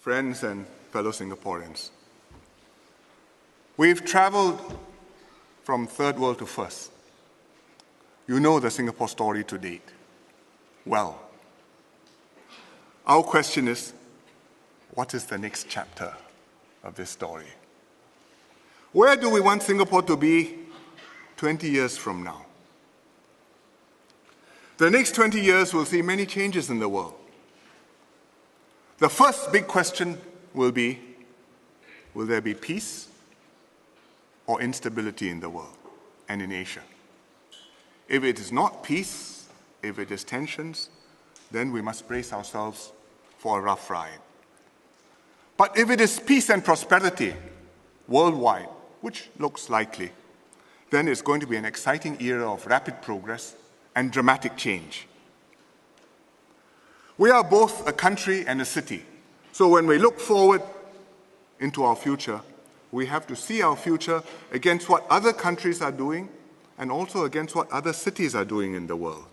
friends and fellow Singaporeans. We've traveled from third world to first. You know the Singapore story to date well. Our question is, what is the next chapter of this story? Where do we want Singapore to be 20 years from now? The next 20 years will see many changes in the world. The first big question will be, will there be peace or instability in the world and in Asia? If it is not peace, if it is tensions, then we must brace ourselves for a rough ride. But if it is peace and prosperity worldwide, which looks likely, then it's going to be an exciting era of rapid progress and dramatic change. We are both a country and a city. So when we look forward into our future, we have to see our future against what other countries are doing and also against what other cities are doing in the world.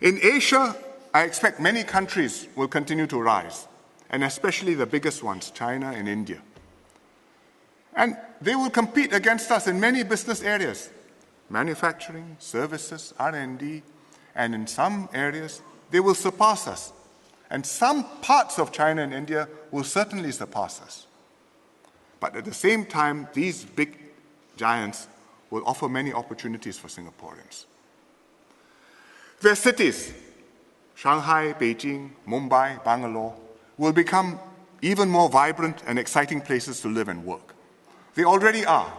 In Asia, I expect many countries will continue to rise, and especially the biggest ones, China and India. And they will compete against us in many business areas, manufacturing, services, R&D, and in some areas, they will surpass us. And some parts of China and India will certainly surpass us. But at the same time, these big giants will offer many opportunities for Singaporeans. Their cities, Shanghai, Beijing, Mumbai, Bangalore, will become even more vibrant and exciting places to live and work. They already are.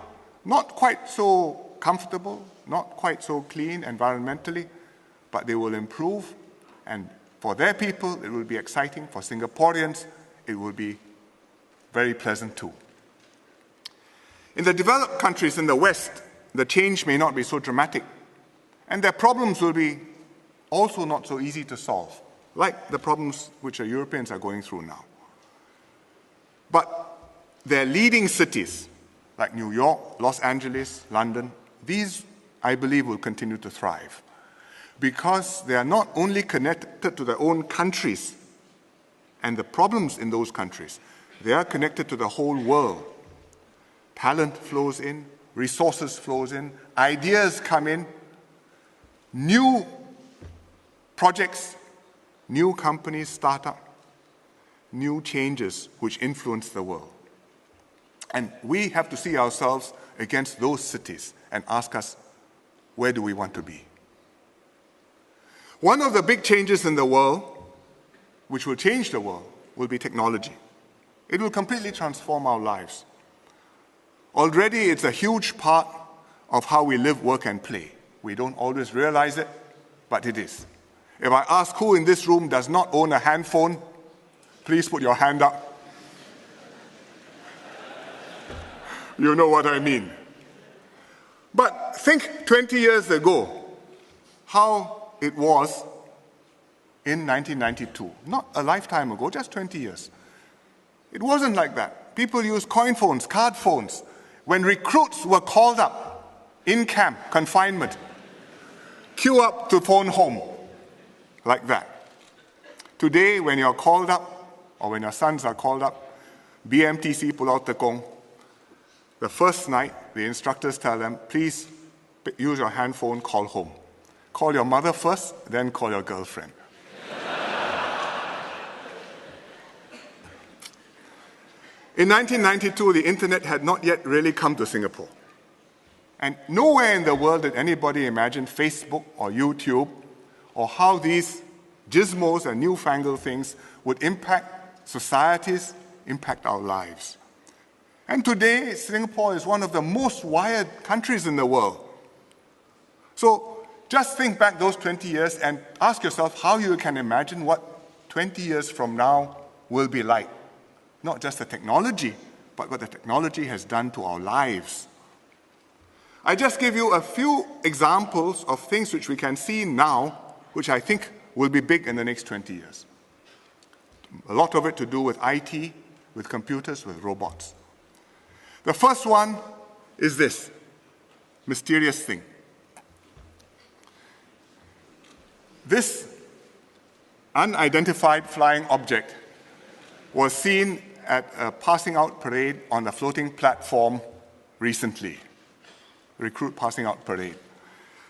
Not quite so comfortable, not quite so clean environmentally, but they will improve, and for their people, it will be exciting. For Singaporeans, it will be very pleasant too. In the developed countries in the West, the change may not be so dramatic, and their problems will be also not so easy to solve, like the problems which the Europeans are going through now. But their leading cities, like New York, Los Angeles, London, these, I believe, will continue to thrive because they are not only connected to their own countries and the problems in those countries, they are connected to the whole world. Talent flows in, resources flows in, ideas come in, new projects, new companies start up, new changes which influence the world. And we have to see ourselves against those cities and ask us, where do we want to be? One of the big changes in the world, which will change the world, will be technology. It will completely transform our lives. Already, it's a huge part of how we live, work, and play. We don't always realize it, but it is. If I ask who in this room does not own a handphone, please put your hand up. You know what I mean. But think 20 years ago, how it was in 1992. Not a lifetime ago, just 20 years. It wasn't like that. People used coin phones, card phones. When recruits were called up in camp, confinement, queue up to phone home, like that. Today, when you're called up, or when your sons are called up, BMTC Pulau Tekong, the first night, the instructors tell them, please use your handphone, call home. Call your mother first, then call your girlfriend. In 1992, the internet had not yet really come to Singapore. And nowhere in the world did anybody imagine Facebook or YouTube or how these gizmos and newfangled things would impact societies, impact our lives. And today, Singapore is one of the most wired countries in the world. So just think back those 20 years and ask yourself how you can imagine what 20 years from now will be like. Not just the technology, but what the technology has done to our lives. I just give you a few examples of things which we can see now, which I think will be big in the next 20 years. A lot of it to do with IT, with computers, with robots. The first one is this mysterious thing. This unidentified flying object was seen at a passing out parade on the floating platform recently. Recruit passing out parade.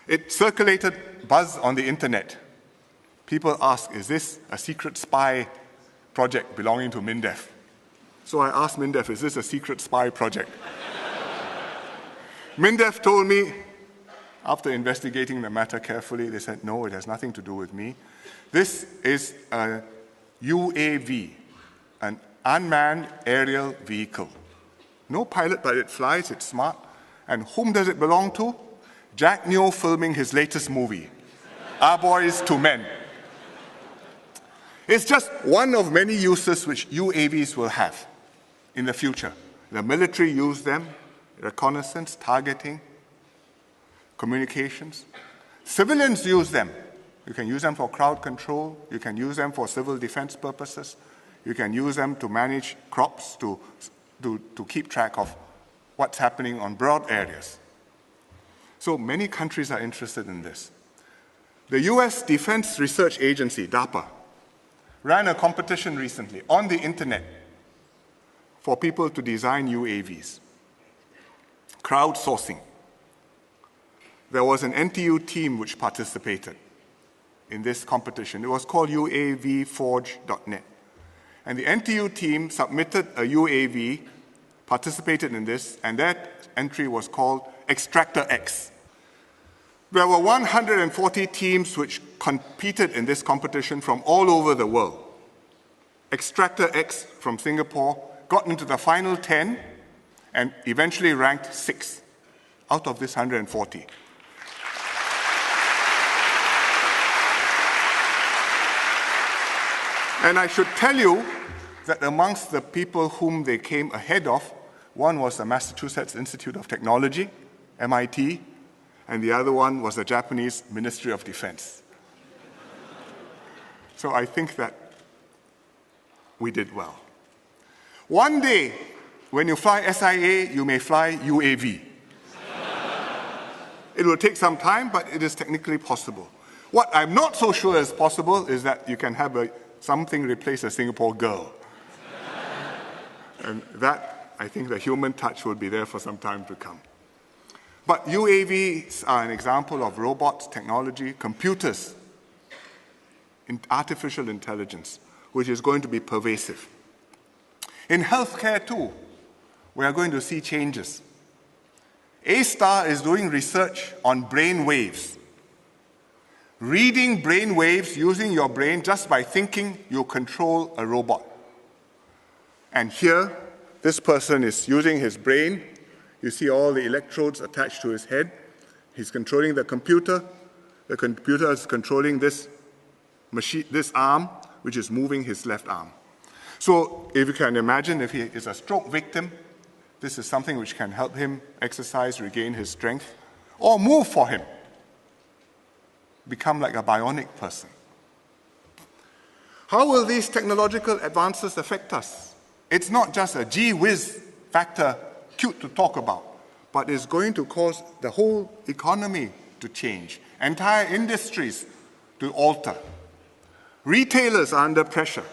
It circulated buzz on the internet. People ask, is this a secret spy project belonging to MINDEF? So I asked MINDEF, is this a secret spy project? MINDEF told me, after investigating the matter carefully, they said, no, it has nothing to do with me. This is a UAV, an unmanned aerial vehicle. No pilot, but it flies, it's smart. And whom does it belong to? Jack Neo filming his latest movie, Our Boys to Men. It's just one of many uses which UAVs will have in the future. The military use them, reconnaissance, targeting, communications. Civilians use them. You can use them for crowd control. You can use them for civil defense purposes. You can use them to manage crops, to keep track of what's happening on broad areas. So many countries are interested in this. The US Defense Research Agency, DARPA, ran a competition recently on the internet for people to design UAVs. Crowdsourcing. There was an NTU team which participated in this competition. It was called UAVforge.net. And the NTU team submitted a UAV, participated in this, and that entry was called Extractor X. There were 140 teams which competed in this competition from all over the world. Extractor X from Singapore got into the final 10 and eventually ranked 6th out of this 140. And I should tell you that amongst the people whom they came ahead of, one was the Massachusetts Institute of Technology, MIT, and the other one was the Japanese Ministry of Defense. So I think that we did well. One day, when you fly SIA, you may fly UAV. It will take some time, but it is technically possible. What I'm not so sure is possible is that you can have something replace a Singapore girl. And that, I think the human touch will be there for some time to come. But UAVs are an example of robots, technology, computers, artificial intelligence, which is going to be pervasive. In healthcare too, we are going to see changes. A-Star is doing research on brain waves. Reading brain waves using your brain just by thinking you control a robot. And here, this person is using his brain. You see all the electrodes attached to his head. He's controlling the computer. The computer is controlling this machine, this arm, which is moving his left arm. So if you can imagine, if he is a stroke victim, this is something which can help him exercise, regain his strength, or move for him. Become like a bionic person. How will these technological advances affect us? It's not just a gee whiz factor, cute to talk about, but it's going to cause the whole economy to change, entire industries to alter. Retailers are under pressure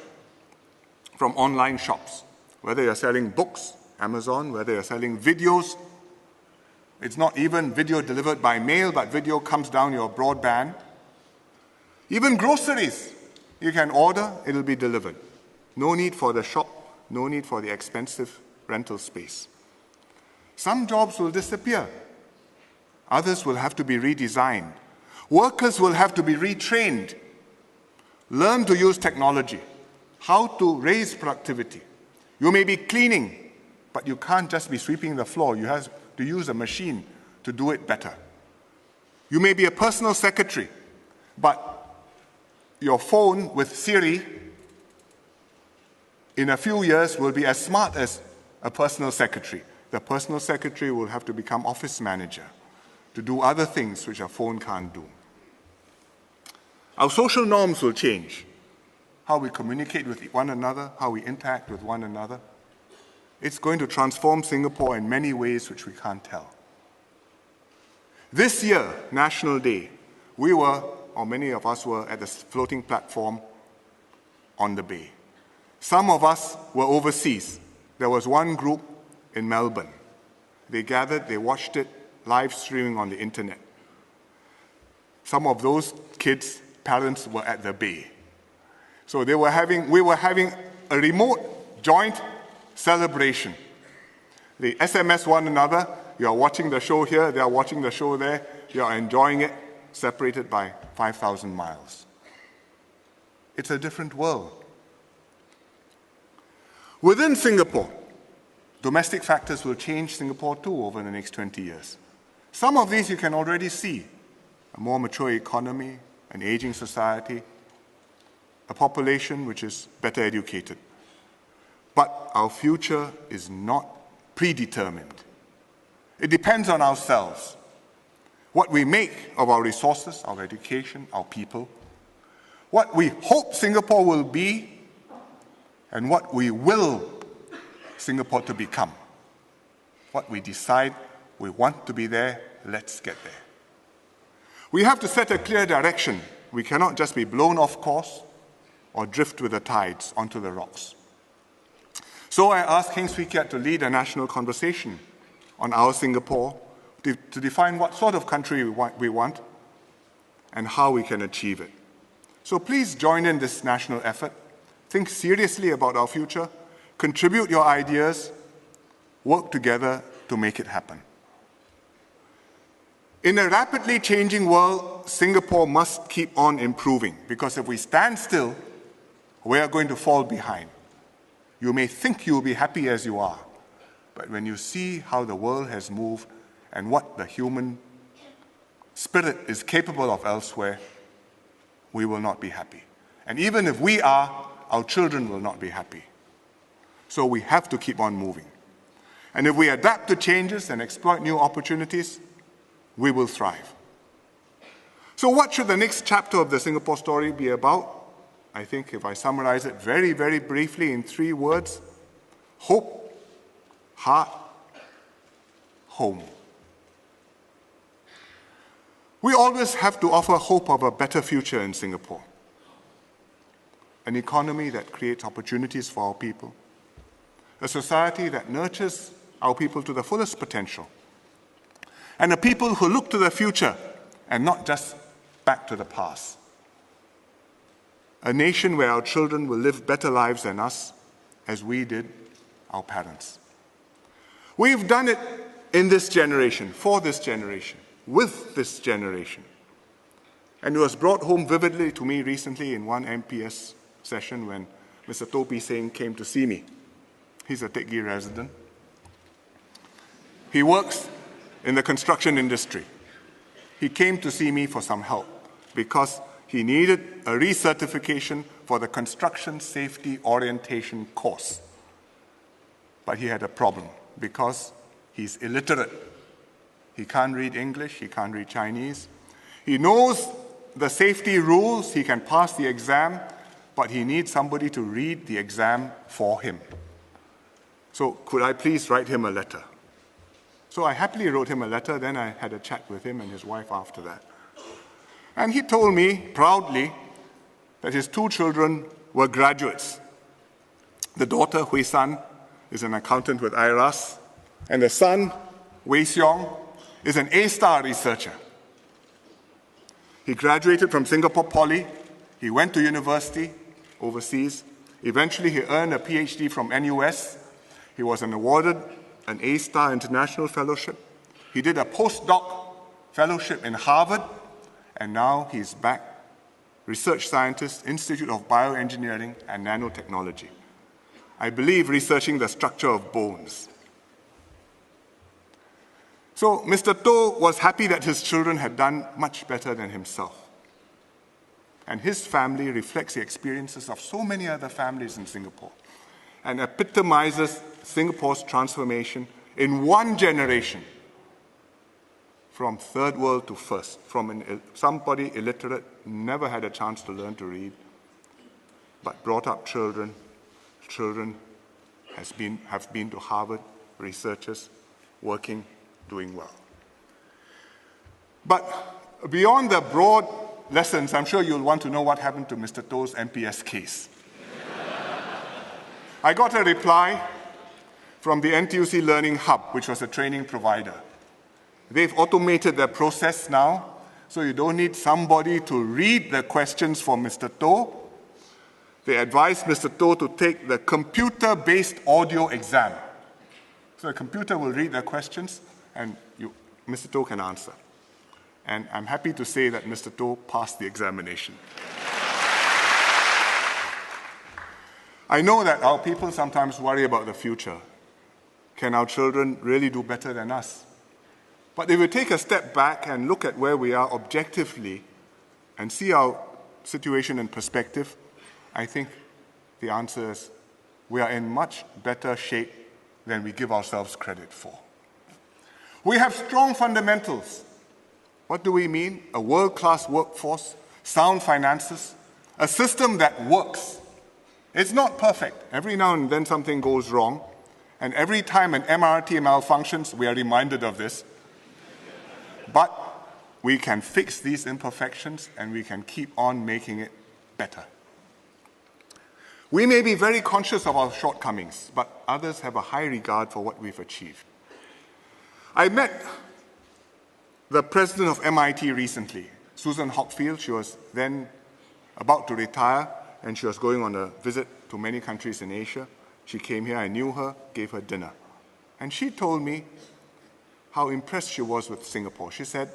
from online shops, whether you're selling books, Amazon, whether you're selling videos. It's not even video delivered by mail, but video comes down your broadband. Even groceries, you can order, it'll be delivered. No need for the shop, no need for the expensive rental space. Some jobs will disappear. Others will have to be redesigned. Workers will have to be retrained. Learn to use technology, how to raise productivity. You may be cleaning, but you can't just be sweeping the floor. You have to use a machine to do it better. You may be a personal secretary, but your phone with Siri in a few years will be as smart as a personal secretary. The personal secretary will have to become office manager to do other things which a phone can't do. Our social norms will change. How we communicate with one another, how we interact with one another. It's going to transform Singapore in many ways which we can't tell. This year, National Day, we were, or many of us were, at the floating platform on the bay. Some of us were overseas. There was one group in Melbourne. They gathered, they watched it live streaming on the internet. Some of those kids' parents were at the Bay. So we were having a remote joint celebration. They SMS one another. You are watching the show here, they are watching the show there. You are enjoying it, separated by 5,000 miles. It's a different world. Within Singapore, domestic factors will change Singapore too over the next 20 years. Some of these you can already see. A more mature economy, an aging society, a population which is better educated. But our future is not predetermined. It depends on ourselves. What we make of our resources, our education, our people, what we hope Singapore will be, and what we will Singapore to become. What we decide we want to be there, let's get there. We have to set a clear direction. We cannot just be blown off course or drift with the tides onto the rocks. So I asked Heng Swee Keat to lead a national conversation on our Singapore to define what sort of country we want and how we can achieve it. So please join in this national effort. Think seriously about our future, contribute your ideas, work together to make it happen. In a rapidly changing world, Singapore must keep on improving, because if we stand still, we are going to fall behind. You may think you will be happy as you are, but when you see how the world has moved and what the human spirit is capable of elsewhere, we will not be happy. And even if we are, our children will not be happy. So we have to keep on moving. And if we adapt to changes and exploit new opportunities, we will thrive. So what should the next chapter of the Singapore story be about? I think if I summarize it very, very briefly in 3 words: hope, heart, home. We always have to offer hope of a better future in Singapore. An economy that creates opportunities for our people. A society that nurtures our people to the fullest potential. And a people who look to the future and not just back to the past. A nation where our children will live better lives than us, as we did our parents. We've done it in this generation, for this generation, with this generation. And it was brought home vividly to me recently in one MPS session when Mr. Topi Singh came to see me. He's a Teck Ghee resident. He works in the construction industry. He came to see me for some help because he needed a recertification for the construction safety orientation course. But he had a problem because he's illiterate. He can't read English, he can't read Chinese. He knows the safety rules, he can pass the exam, but he needs somebody to read the exam for him. So could I please write him a letter? So I happily wrote him a letter, then I had a chat with him and his wife after that. And he told me proudly that his 2 children were graduates. The daughter, Hsien, is an accountant with IRAS, and the son, Hsien, is an A-star researcher. He graduated from Singapore Poly, he went to university overseas, eventually he earned a PhD from NUS, he was awarded an A-star international fellowship, he did a postdoc fellowship in Harvard, and now he's back, research scientist, Institute of Bioengineering and Nanotechnology. I believe researching the structure of bones. So Mr. To was happy that his children had done much better than himself. And his family reflects the experiences of so many other families in Singapore and epitomizes Singapore's transformation in one generation from third world to first, from somebody illiterate, never had a chance to learn to read, but brought up children have been to Harvard, researchers, working, doing well. But beyond the broad lessons, I'm sure you'll want to know what happened to Mr. To's MPS case. I got a reply from the NTUC Learning Hub, which was a training provider. They've automated their process now, so you don't need somebody to read the questions for Mr. To. They advised Mr. To to take the computer-based audio exam. So the computer will read the questions, and Mr. To can answer. And I'm happy to say that Mr. To passed the examination. I know that our people sometimes worry about the future. Can our children really do better than us? But if we take a step back and look at where we are objectively and see our situation in perspective, I think the answer is we are in much better shape than we give ourselves credit for. We have strong fundamentals. What do we mean? A world-class workforce, sound finances, a system that works. It's not perfect. Every now and then something goes wrong, and every time an MRT malfunctions, we are reminded of this. But we can fix these imperfections, and we can keep on making it better. We may be very conscious of our shortcomings, but others have a high regard for what we've achieved. I met the president of MIT recently, Susan Hockfield. She was then about to retire, and she was going on a visit to many countries in Asia. She came here, I knew her, gave her dinner. And she told me how impressed she was with Singapore. She said,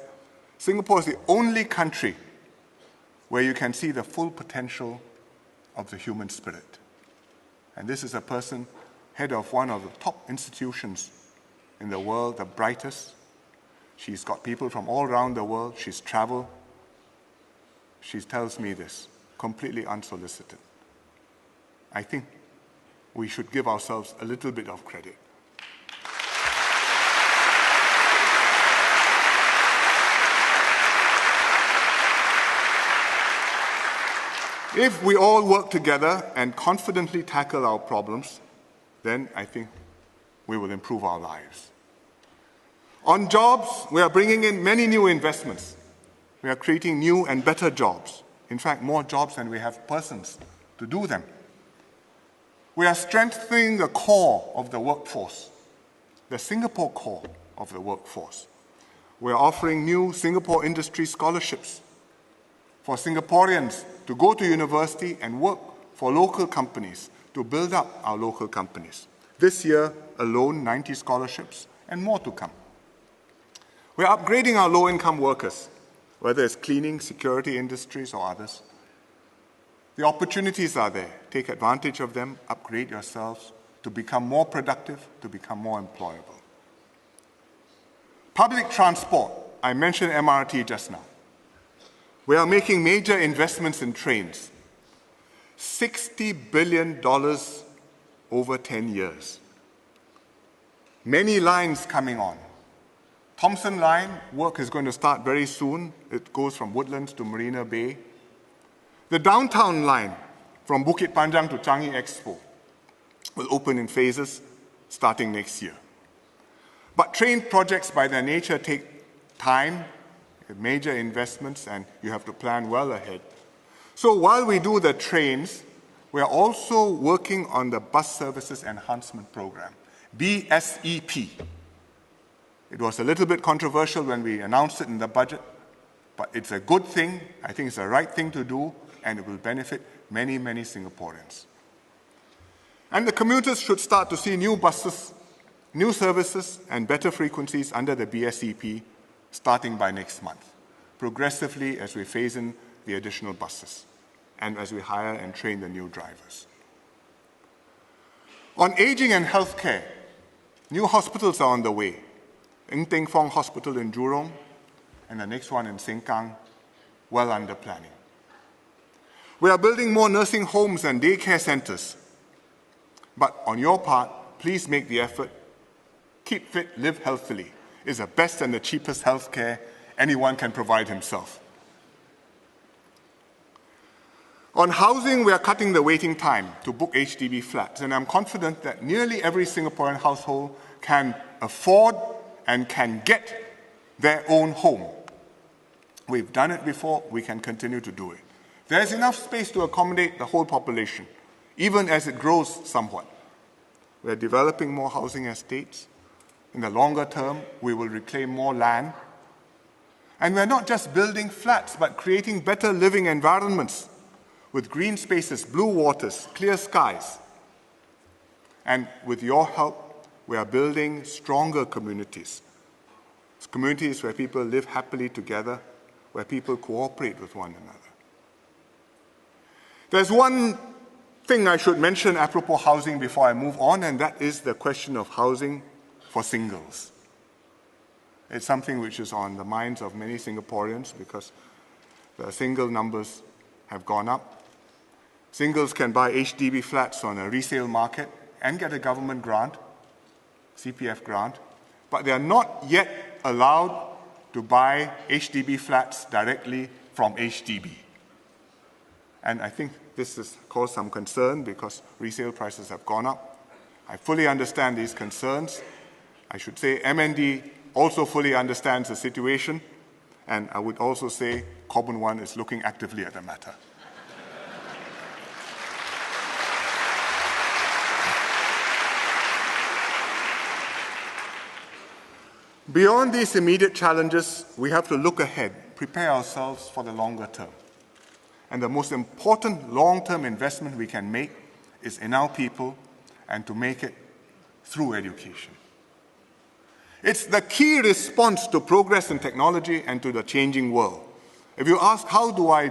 Singapore is the only country where you can see the full potential of the human spirit. And this is a person, head of one of the top institutions in the world, the brightest. She's got people from all around the world. She's traveled. She tells me this, completely unsolicited. I think we should give ourselves a little bit of credit. If we all work together and confidently tackle our problems, then I think we will improve our lives. On jobs, we are bringing in many new investments. We are creating new and better jobs. In fact, more jobs than we have persons to do them. We are strengthening the core of the workforce, the Singapore core of the workforce. We are offering new Singapore industry scholarships for Singaporeans to go to university and work for local companies to build up our local companies. This year alone, 90 scholarships and more to come. We are upgrading our low-income workers, whether it's cleaning, security industries, or others. The opportunities are there. Take advantage of them, upgrade yourselves to become more productive, to become more employable. Public transport, I mentioned MRT just now. We are making major investments in trains. $60 billion over 10 years. Many lines coming on. Thomson Line, work is going to start very soon. It goes from Woodlands to Marina Bay. The downtown line from Bukit Panjang to Changi Expo will open in phases starting next year. But train projects by their nature take time, major investments, and you have to plan well ahead. So while we do the trains, we are also working on the Bus Services Enhancement Program, BSEP. It was a little bit controversial when we announced it in the budget, but it's a good thing. I think it's the right thing to do, and it will benefit many, many Singaporeans. And the commuters should start to see new buses, new services, and better frequencies under the BSEP starting by next month, progressively as we phase in the additional buses and as we hire and train the new drivers. On aging and healthcare, new hospitals are on the way. Ng Teng Fong Hospital in Jurong and the next one in Sengkang, well under planning. We are building more nursing homes and daycare centers. But on your part, please make the effort. Keep fit, live healthily is the best and the cheapest health care anyone can provide himself. On housing, we are cutting the waiting time to book HDB flats, and I'm confident that nearly every Singaporean household can afford and can get their own home. We've done it before, we can continue to do it. There's enough space to accommodate the whole population, even as it grows somewhat. We're developing more housing estates. In the longer term, we will reclaim more land. And we're not just building flats, but creating better living environments with green spaces, blue waters, clear skies. And with your help, we are building stronger communities. Communities where people live happily together, where people cooperate with one another. There's one thing I should mention apropos housing before I move on, and that is the question of housing for singles. It's something which is on the minds of many Singaporeans because the single numbers have gone up. Singles can buy HDB flats on a resale market and get a government grant, CPF grant, but they are not yet allowed to buy HDB flats directly from HDB. And I think this has caused some concern because resale prices have gone up. I fully understand these concerns. I should say MND also fully understands the situation, and I would also say Common One is looking actively at the matter. Beyond these immediate challenges, we have to look ahead, prepare ourselves for the longer term. And the most important long-term investment we can make is in our people and to make it through education. It's the key response to progress in technology and to the changing world. If you ask, how do I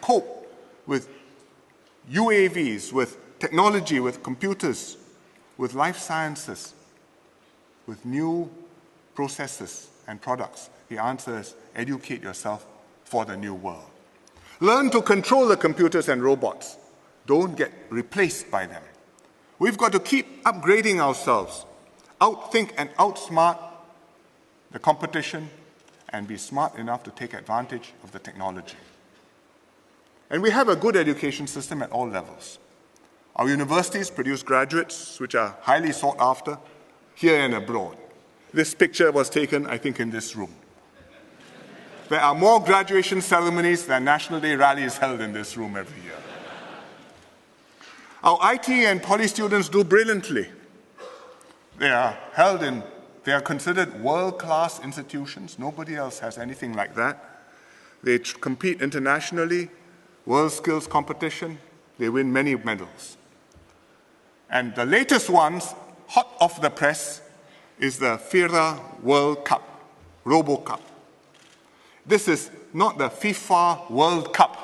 cope with UAVs, with technology, with computers, with life sciences, with new processes and products, the answer is educate yourself for the new world. Learn to control the computers and robots. Don't get replaced by them. We've got to keep upgrading ourselves, outthink and outsmart the competition, and be smart enough to take advantage of the technology. And we have a good education system at all levels. Our universities produce graduates which are highly sought after here and abroad. This picture was taken, I think, in this room. There are more graduation ceremonies than National Day rallies held in this room every year. Our IT and poly students do brilliantly. They are considered world-class institutions. Nobody else has anything like that. They compete internationally, world skills competition. They win many medals. And the latest ones, hot off the press, is the FIRA World Cup, Robo Cup. This is not the FIFA World Cup,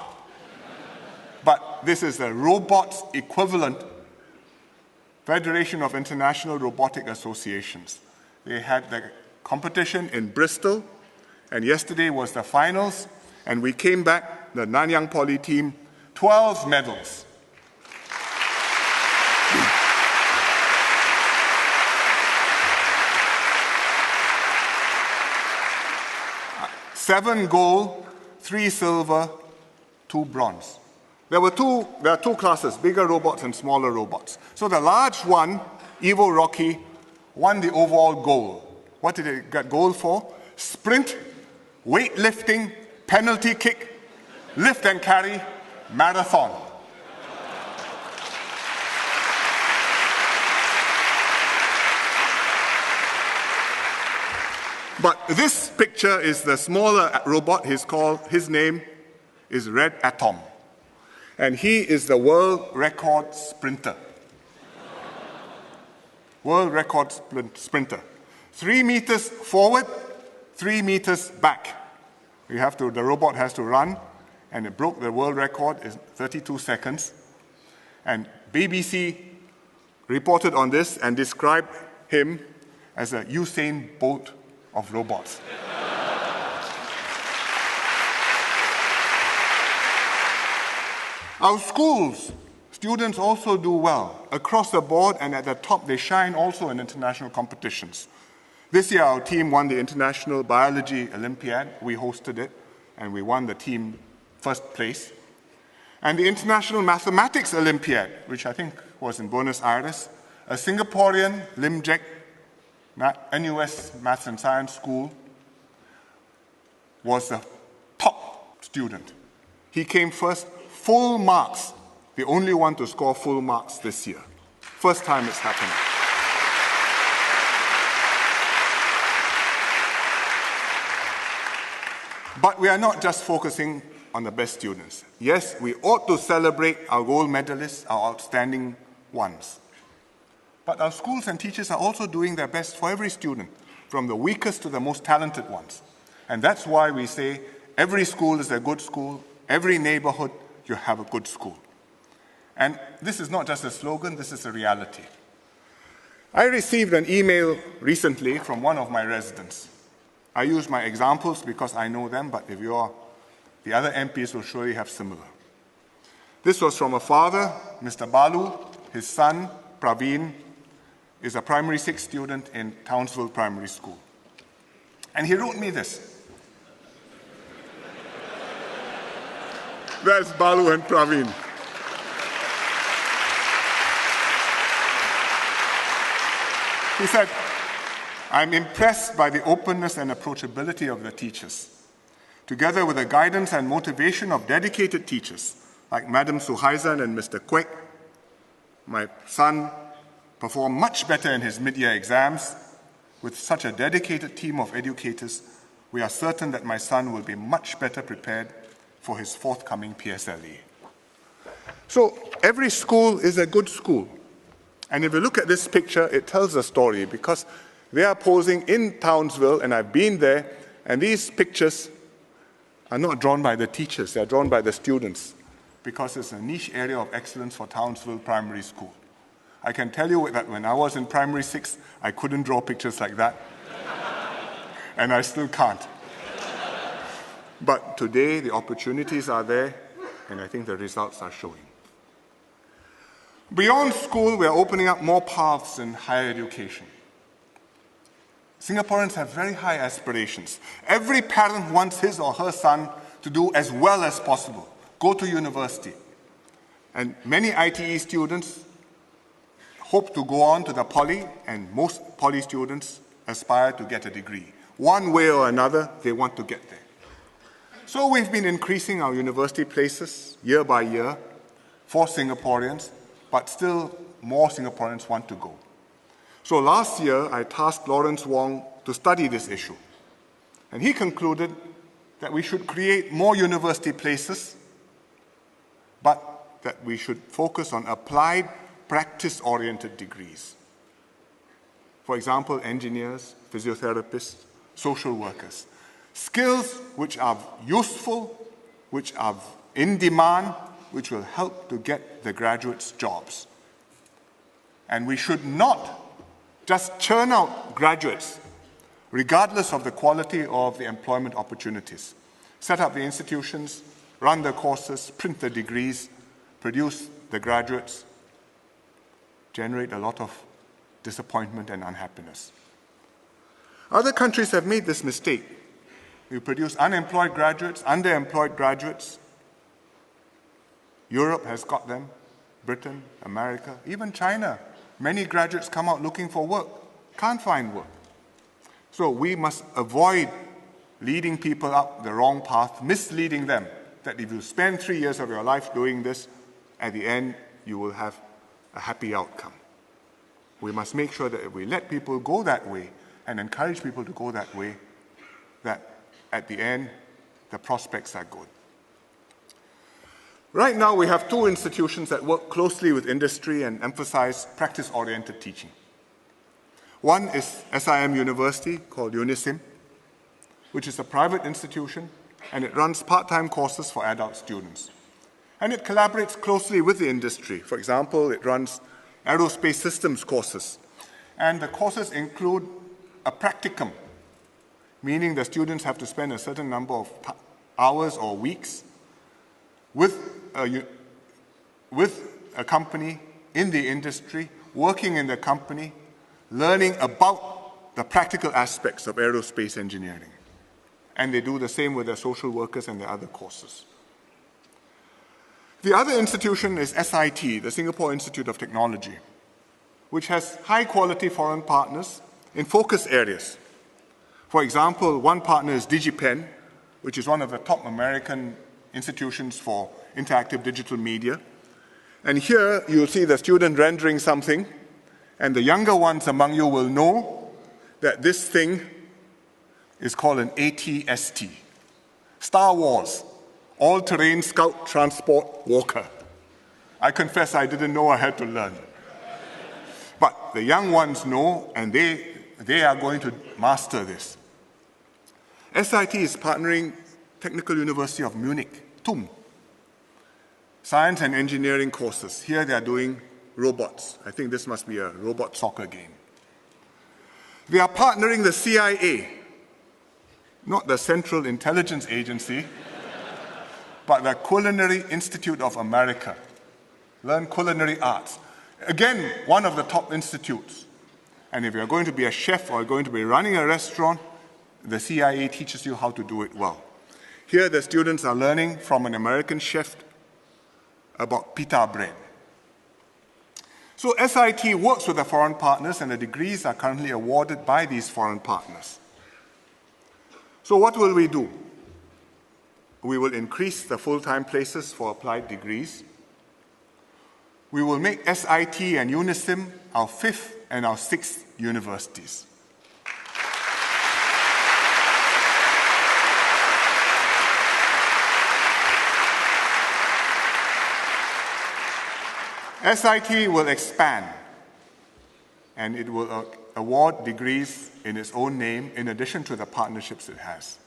but this is the robots equivalent Federation of International Robotic Associations. They had the competition in Bristol, and yesterday was the finals, and we came back, the Nanyang Poly team, 12 medals. Seven gold, 3 silver, 2 bronze. There are two classes, bigger robots and smaller robots. So the large one, Evo Rocky, won the overall gold. What did it get gold for? Sprint, weightlifting, penalty kick, lift and carry, marathon. But this picture is the smaller robot. His name is Red Atom. And he is the world record sprinter. World record sprinter. 3 meters forward, 3 meters back. The robot has to run, and it broke the world record in 32 seconds. And BBC reported on this and described him as a Usain Bolt of robots. Our schools, students also do well. Across the board and at the top, they shine also in international competitions. This year, our team won the International Biology Olympiad. We hosted it, and we won the team first place. And the International Mathematics Olympiad, which I think was in Buenos Aires, a Singaporean, Lim Jack, NUS Maths and Science School, was the top student. He came first, full marks, the only one to score full marks this year. First time it's happened. But we are not just focusing on the best students. Yes, we ought to celebrate our gold medalists, our outstanding ones. But our schools and teachers are also doing their best for every student, from the weakest to the most talented ones. And that's why we say every school is a good school, every neighborhood you have a good school. And this is not just a slogan, this is a reality. I received an email recently from one of my residents. I use my examples because I know them, but if you are, the other MPs will surely have similar. This was from a father, Mr. Balu. His son, Praveen, is a primary 6 student in Townsville Primary School. And he wrote me this. There's Balu and Praveen. He said, I'm impressed by the openness and approachability of the teachers, together with the guidance and motivation of dedicated teachers like Madam Suhaizan and Mr. Kwek. My son performed much better in his mid-year exams. With such a dedicated team of educators, we are certain that my son will be much better prepared for his forthcoming PSLE. So every school is a good school. And if you look at this picture, it tells a story because they are posing in Townsville, and I've been there, and these pictures are not drawn by the teachers, they're drawn by the students because it's a niche area of excellence for Townsville Primary School. I can tell you that when I was in primary 6, I couldn't draw pictures like that, and I still can't. But today, the opportunities are there, and I think the results are showing. Beyond school, we are opening up more paths in higher education. Singaporeans have very high aspirations. Every parent wants his or her son to do as well as possible, go to university. And many ITE students hope to go on to the poly, and most poly students aspire to get a degree. One way or another, they want to get there. So we've been increasing our university places year by year for Singaporeans, but still more Singaporeans want to go. So last year, I tasked Lawrence Wong to study this issue. And he concluded that we should create more university places, but that we should focus on applied, practice-oriented degrees. For example, engineers, physiotherapists, social workers. Skills which are useful, which are in demand, which will help to get the graduates jobs. And we should not just churn out graduates, regardless of the quality of the employment opportunities. Set up the institutions, run the courses, print the degrees, produce the graduates, generate a lot of disappointment and unhappiness. Other countries have made this mistake. We produce unemployed graduates, underemployed graduates. Europe has got them, Britain, America, even China. Many graduates come out looking for work, can't find work. So we must avoid leading people up the wrong path, misleading them, that if you spend 3 years of your life doing this, at the end you will have a happy outcome. We must make sure that if we let people go that way and encourage people to go that way, that at the end, the prospects are good. Right now, we have 2 institutions that work closely with industry and emphasize practice-oriented teaching. One is SIM University, called UNISIM, which is a private institution, and it runs part-time courses for adult students. And it collaborates closely with the industry. For example, it runs aerospace systems courses. And the courses include a practicum, meaning the students have to spend a certain number of hours or weeks with a company in the industry, working in the company, learning about the practical aspects of aerospace engineering. And they do the same with their social workers and their other courses. The other institution is SIT, the Singapore Institute of Technology, which has high-quality foreign partners in focus areas. For example, one partner is DigiPen, which is one of the top American institutions for interactive digital media. And here you'll see the student rendering something, and the younger ones among you will know that this thing is called an ATST. Star Wars, all-terrain scout transport walker. I confess I didn't know I had to learn. But the young ones know, and they are going to master this. SIT is partnering Technical University of Munich, TUM, science and engineering courses. Here they are doing robots. I think this must be a robot soccer game. They are partnering the CIA, not the Central Intelligence Agency, but the Culinary Institute of America. Learn culinary arts. Again, one of the top institutes. And if you're going to be a chef or going to be running a restaurant, the CIA teaches you how to do it well. Here, the students are learning from an American chef about pita bread. So SIT works with the foreign partners, and the degrees are currently awarded by these foreign partners. So what will we do? We will increase the full-time places for applied degrees. We will make SIT and UNISIM our 5th and our 6th universities. SIT will expand, and it will award degrees in its own name in addition to the partnerships it has.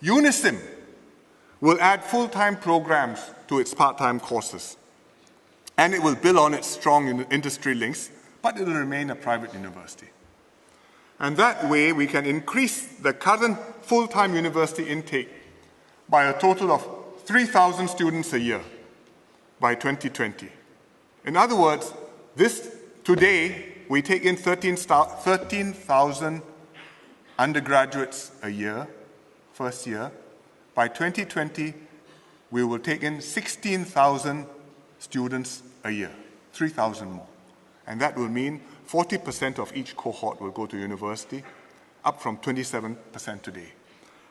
UNISIM will add full-time programs to its part-time courses, and it will build on its strong industry links, but it will remain a private university. And that way, we can increase the current full-time university intake by a total of 3,000 students a year by 2020. In other words, today, we take in 13,000 undergraduates a year, first year. By 2020, we will take in 16,000 students a year, 3,000 more. And that will mean 40% of each cohort will go to university, up from 27% today.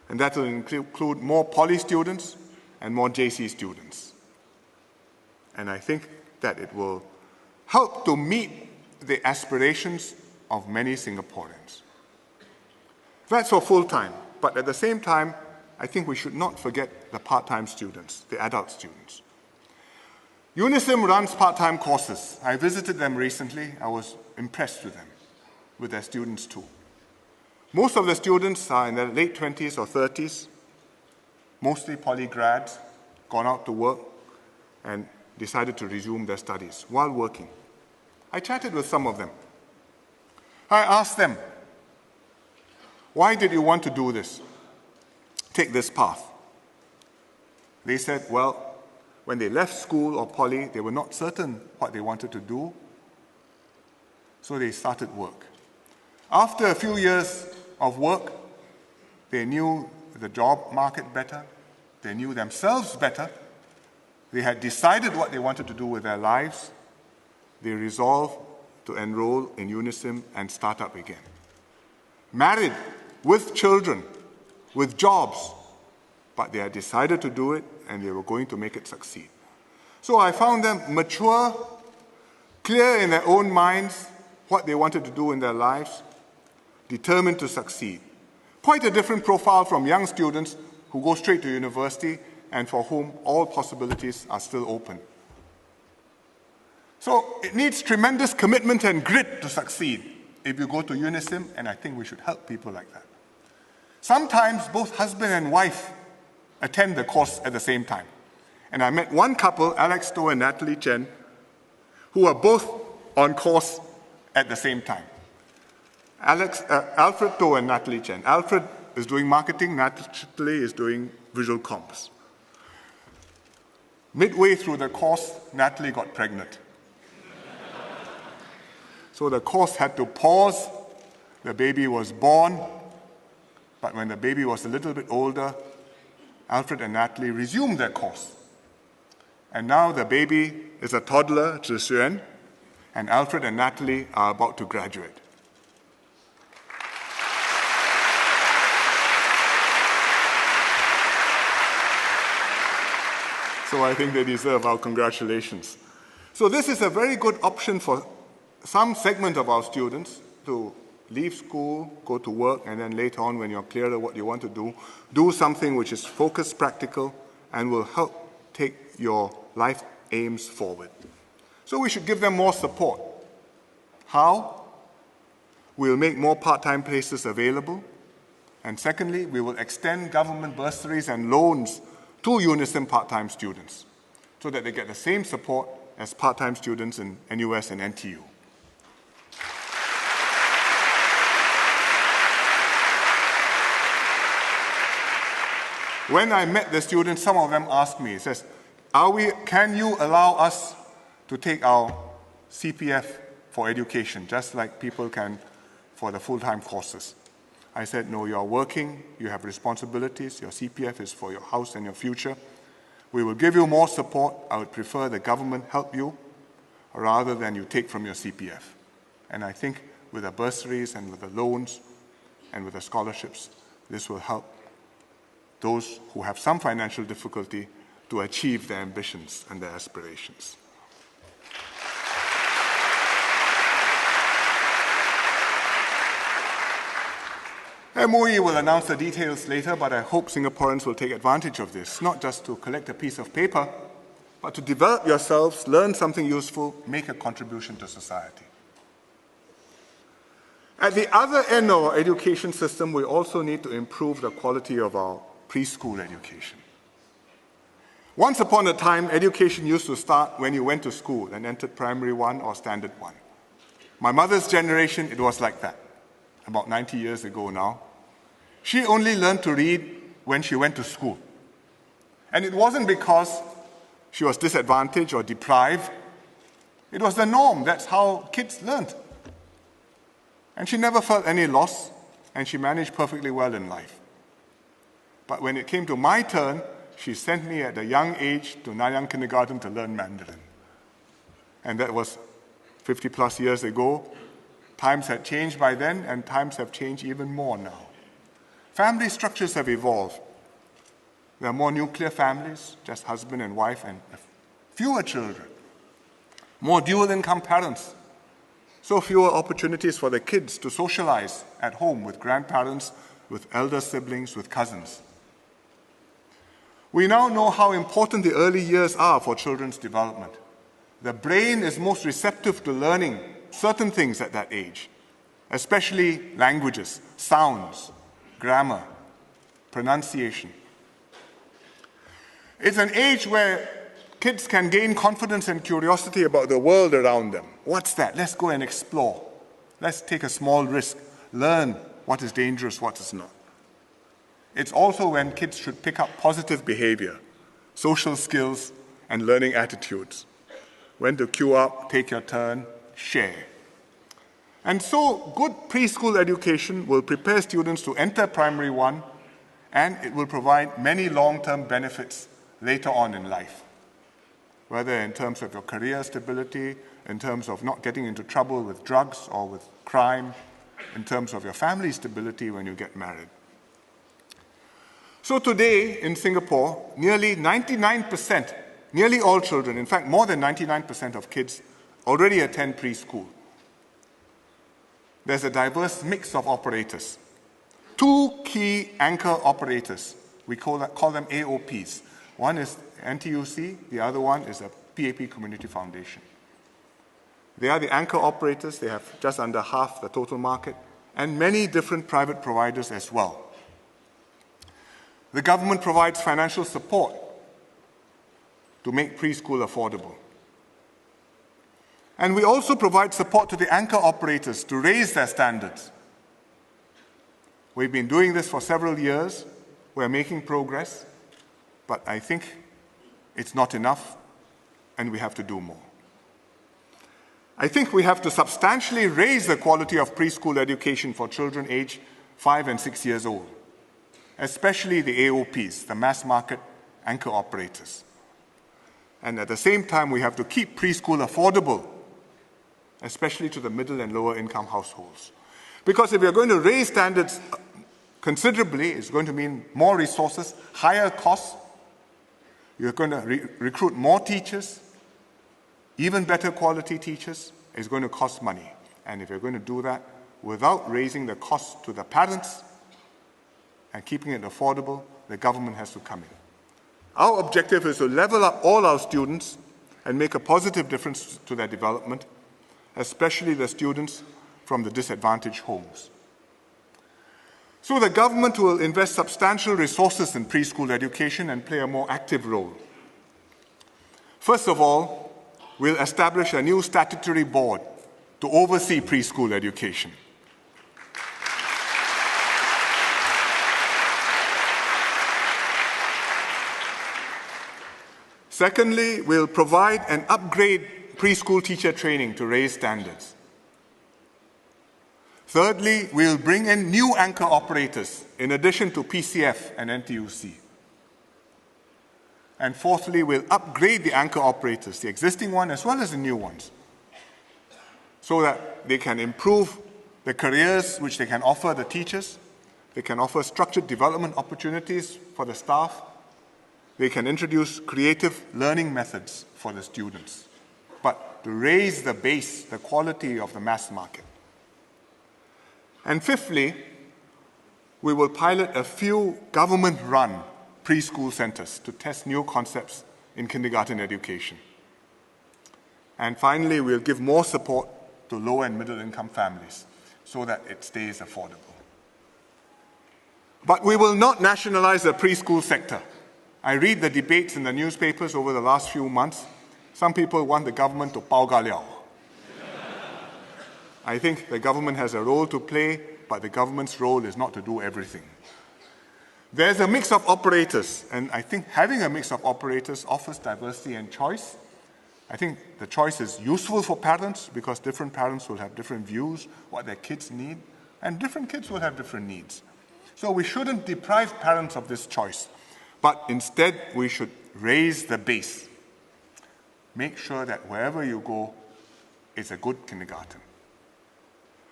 And that will include more poly students and more JC students. And I think that it will help to meet the aspirations of many Singaporeans. That's for full-time, but at the same time, I think we should not forget the part-time students, the adult students. UNISIM runs part-time courses. I visited them recently. I was impressed with them, with their students too. Most of the students are in their late 20s or 30s, mostly poly grads, gone out to work, and decided to resume their studies while working. I chatted with some of them. I asked them, why did you want to do this? Take this path. They said, well, when they left school or poly, they were not certain what they wanted to do, so they started work. After a few years of work, they knew the job market better, they knew themselves better, they had decided what they wanted to do with their lives. They resolved to enroll in UNISIM and start up again. Married, with children, with jobs, but they had decided to do it and they were going to make it succeed. So I found them mature, clear in their own minds what they wanted to do in their lives, determined to succeed. Quite a different profile from young students who go straight to university and for whom all possibilities are still open. So it needs tremendous commitment and grit to succeed if you go to UNISIM, and I think we should help people like that. Sometimes both husband and wife attend the course at the same time. And I met one couple, Alex To and Natalie Chen, who are both on course at the same time. Alfred To and Natalie Chen. Alfred is doing marketing, Natalie is doing visual comps. Midway through the course, Natalie got pregnant. So the course had to pause. The baby was born. But when the baby was a little bit older, Alfred and Natalie resumed their course. And now the baby is a toddler, Hsien, and Alfred and Natalie are about to graduate. So I think they deserve our congratulations. So this is a very good option for some segment of our students to leave school, go to work, and then later on when you're clearer what you want to do something which is focused, practical, and will help take your life aims forward. So we should give them more support. How? We'll make more part-time places available. And secondly, we will extend government bursaries and loans to Unison part-time students so that they get the same support as part-time students in NUS and NTU. When I met the students, some of them asked me, says, can you allow us to take our CPF for education, just like people can for the full-time courses? I said, no, you are working, you have responsibilities, your CPF is for your house and your future. We will give you more support. I would prefer the government help you rather than you take from your CPF. And I think with the bursaries and with the loans and with the scholarships, this will help those who have some financial difficulty to achieve their ambitions and their aspirations. MOE will announce the details later, but I hope Singaporeans will take advantage of this, not just to collect a piece of paper, but to develop yourselves, learn something useful, make a contribution to society. At the other end of our education system, we also need to improve the quality of our preschool education. Once upon a time, education used to start when you went to school and entered primary 1 or standard 1. My mother's generation, it was like that, about 90 years ago now. She only learned to read when she went to school. And it wasn't because she was disadvantaged or deprived. It was the norm. That's how kids learned. And she never felt any loss, and she managed perfectly well in life. But when it came to my turn, she sent me at a young age to Nanyang kindergarten to learn Mandarin. And that was 50 plus years ago. Times had changed by then, and times have changed even more now. Family structures have evolved. There are more nuclear families, just husband and wife, and fewer children. More dual-income parents. So fewer opportunities for the kids to socialize at home with grandparents, with elder siblings, with cousins. We now know how important the early years are for children's development. The brain is most receptive to learning certain things at that age, especially languages, sounds, grammar, pronunciation. It's an age where kids can gain confidence and curiosity about the world around them. What's that? Let's go and explore. Let's take a small risk, learn what is dangerous, what is not. It's also when kids should pick up positive behavior, social skills, and learning attitudes. When to queue up, take your turn, share. And so good preschool education will prepare students to enter primary 1, and it will provide many long-term benefits later on in life, whether in terms of your career stability, in terms of not getting into trouble with drugs or with crime, in terms of your family stability when you get married. So today in Singapore, nearly 99%, nearly all children, in fact more than 99% of kids already attend preschool. There's a diverse mix of operators. 2 key anchor operators, we call them AOPs. One is NTUC, the other one is a PAP Community Foundation. They are the anchor operators, they have just under half the total market, and many different private providers as well. The government provides financial support to make preschool affordable. And we also provide support to the anchor operators to raise their standards. We've been doing this for several years. We're making progress, but I think it's not enough, and we have to do more. I think we have to substantially raise the quality of preschool education for children aged 5 and 6 years old, especially the AOPs, the mass market anchor operators. And at the same time, we have to keep preschool affordable, especially to the middle and lower income households. Because if you're going to raise standards considerably, it's going to mean more resources, higher costs. You're going to recruit more teachers, even better quality teachers. It's going to cost money. And if you're going to do that, without raising the cost to the parents and keeping it affordable, the government has to come in. Our objective is to level up all our students and make a positive difference to their development, especially the students from the disadvantaged homes. So the government will invest substantial resources in preschool education and play a more active role. First of all, we'll establish a new statutory board to oversee preschool education. Secondly, we'll provide and upgrade preschool teacher training to raise standards. Thirdly, we'll bring in new anchor operators in addition to PCF and NTUC. And fourthly, we'll upgrade the anchor operators, the existing one as well as the new ones, so that they can improve the careers which they can offer the teachers, they can offer structured development opportunities for the staff, they can introduce creative learning methods for the students, but to raise the base, the quality of the mass market. And fifthly, we will pilot a few government-run preschool centers to test new concepts in kindergarten education. And finally, we'll give more support to low and middle-income families so that it stays affordable. But we will not nationalize the preschool sector. I read the debates in the newspapers over the last few months. Some people want the government to pao ga liao. I think the government has a role to play, but the government's role is not to do everything. There's a mix of operators, and I think having a mix of operators offers diversity and choice. I think the choice is useful for parents because different parents will have different views, what their kids need, and different kids will have different needs. So we shouldn't deprive parents of this choice, but instead we should raise the base. Make sure that wherever you go, it's a good kindergarten.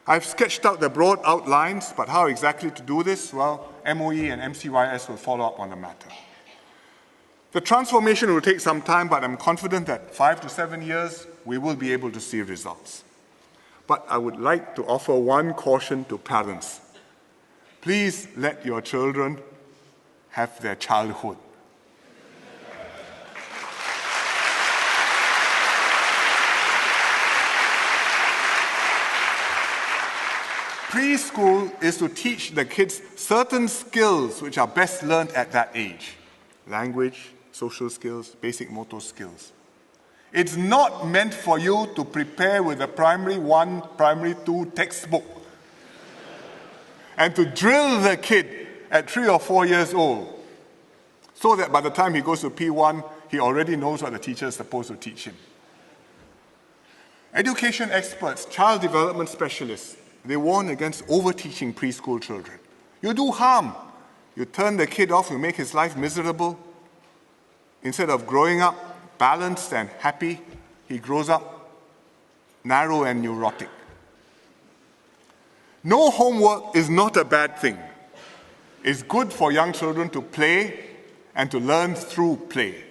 I've sketched out the broad outlines, but how exactly to do this? Well, MOE and MCYS will follow up on the matter. The transformation will take some time, but I'm confident that 5 to 7 years, we will be able to see results. But I would like to offer one caution to parents. Please let your children have their childhood. Preschool is to teach the kids certain skills which are best learned at that age. Language, social skills, basic motor skills. It's not meant for you to prepare with a primary 1, primary 2 textbook and to drill the kid at 3 or 4 years old so that by the time he goes to P1, he already knows what the teacher is supposed to teach him. Education experts, child development specialists, they warn against over-teaching preschool children. You do harm. You turn the kid off, you make his life miserable. Instead of growing up balanced and happy, he grows up narrow and neurotic. No homework is not a bad thing. It's good for young children to play and to learn through play.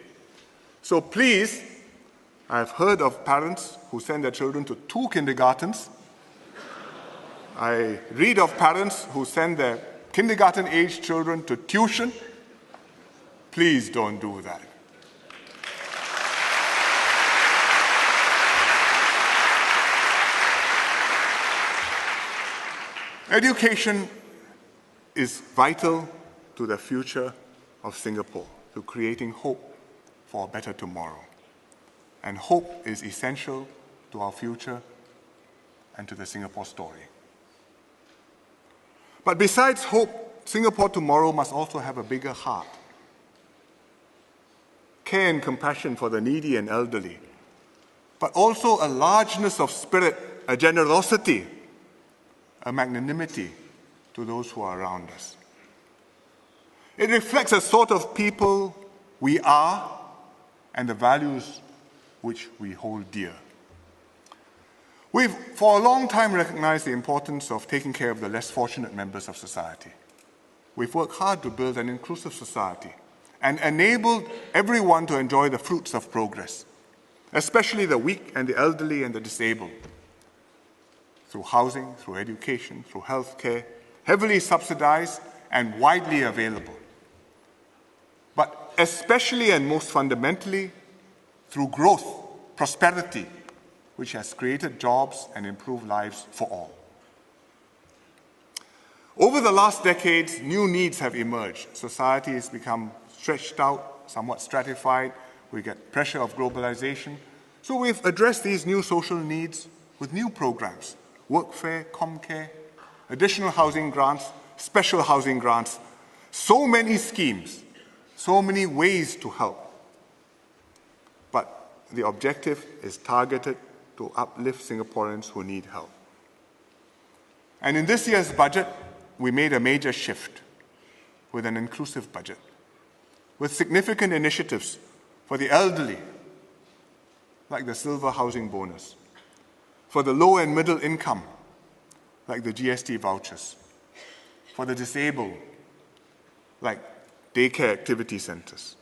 So please, I've heard of parents who send their children to 2 kindergartens. I read of parents who send their kindergarten-age children to tuition. Please don't do that. Education is vital to the future of Singapore, to creating hope for a better tomorrow. And hope is essential to our future and to the Singapore story. But besides hope, Singapore tomorrow must also have a bigger heart. Care and compassion for the needy and elderly, but also a largeness of spirit, a generosity, a magnanimity to those who are around us. It reflects a sort of people we are and the values which we hold dear. We've, for a long time, recognized the importance of taking care of the less fortunate members of society. We've worked hard to build an inclusive society and enabled everyone to enjoy the fruits of progress, especially the weak and the elderly and the disabled, through housing, through education, through healthcare, heavily subsidized and widely available. But especially and most fundamentally, through growth, prosperity, which has created jobs and improved lives for all. Over the last decades, new needs have emerged. Society has become stretched out, somewhat stratified. We get pressure of globalization. So we've addressed these new social needs with new programs: workfare, comcare, additional housing grants, special housing grants. So many schemes, so many ways to help. But the objective is targeted to uplift Singaporeans who need help. And in this year's budget, we made a major shift with an inclusive budget, with significant initiatives for the elderly, like the silver housing bonus, for the low and middle income, like the GST vouchers, for the disabled, like daycare activity centers.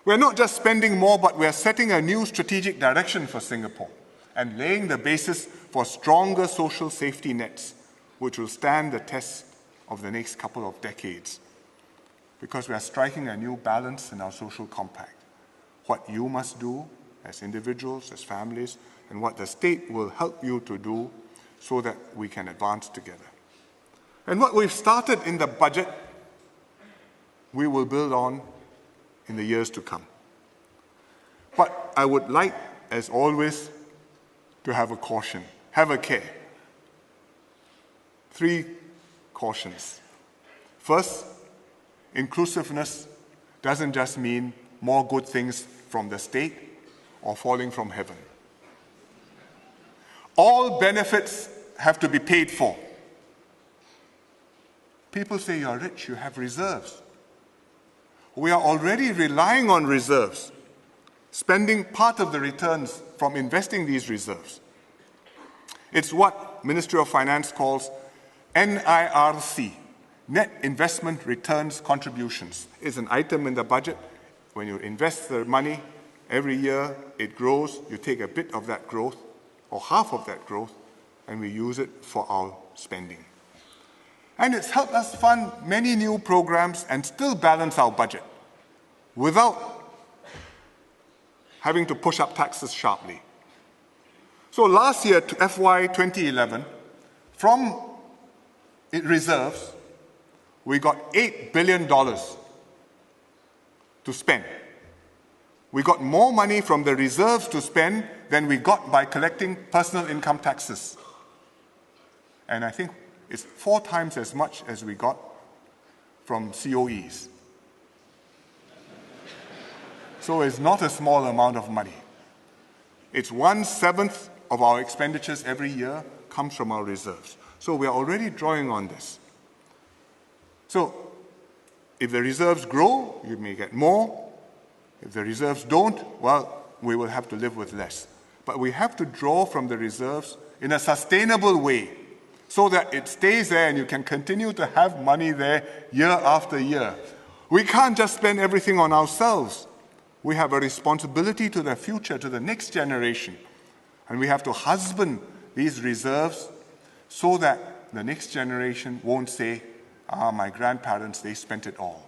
We're not just spending more, but we're setting a new strategic direction for Singapore and laying the basis for stronger social safety nets, which will stand the test of the next couple of decades, because we are striking a new balance in our social compact. What you must do as individuals, as families, and what the state will help you to do so that we can advance together. And what we've started in the budget, we will build on in the years to come. But I would like, as always, to have a caution, have a care. 3 cautions. First, inclusiveness doesn't just mean more good things from the state or falling from heaven. All benefits have to be paid for. People say you're rich, you have reserves. We are already relying on reserves, spending part of the returns from investing these reserves. It's what Ministry of Finance calls NIRC, Net Investment Returns Contributions. It's an item in the budget. When you invest the money, every year it grows. You take a bit of that growth, or half of that growth, and we use it for our spending. And it's helped us fund many new programs and still balance our budget without having to push up taxes sharply. So last year, to FY 2011, from reserves, we got $8 billion to spend. We got more money from the reserves to spend than we got by collecting personal income taxes. And I think it's 4 times as much as we got from COEs. So it's not a small amount of money. It's 1/7 of our expenditures every year comes from our reserves. So we are already drawing on this. So if the reserves grow, you may get more. If the reserves don't, well, we will have to live with less. But we have to draw from the reserves in a sustainable way so that it stays there and you can continue to have money there year after year. We can't just spend everything on ourselves. We have a responsibility to the future, to the next generation. And we have to husband these reserves so that the next generation won't say, my grandparents, they spent it all.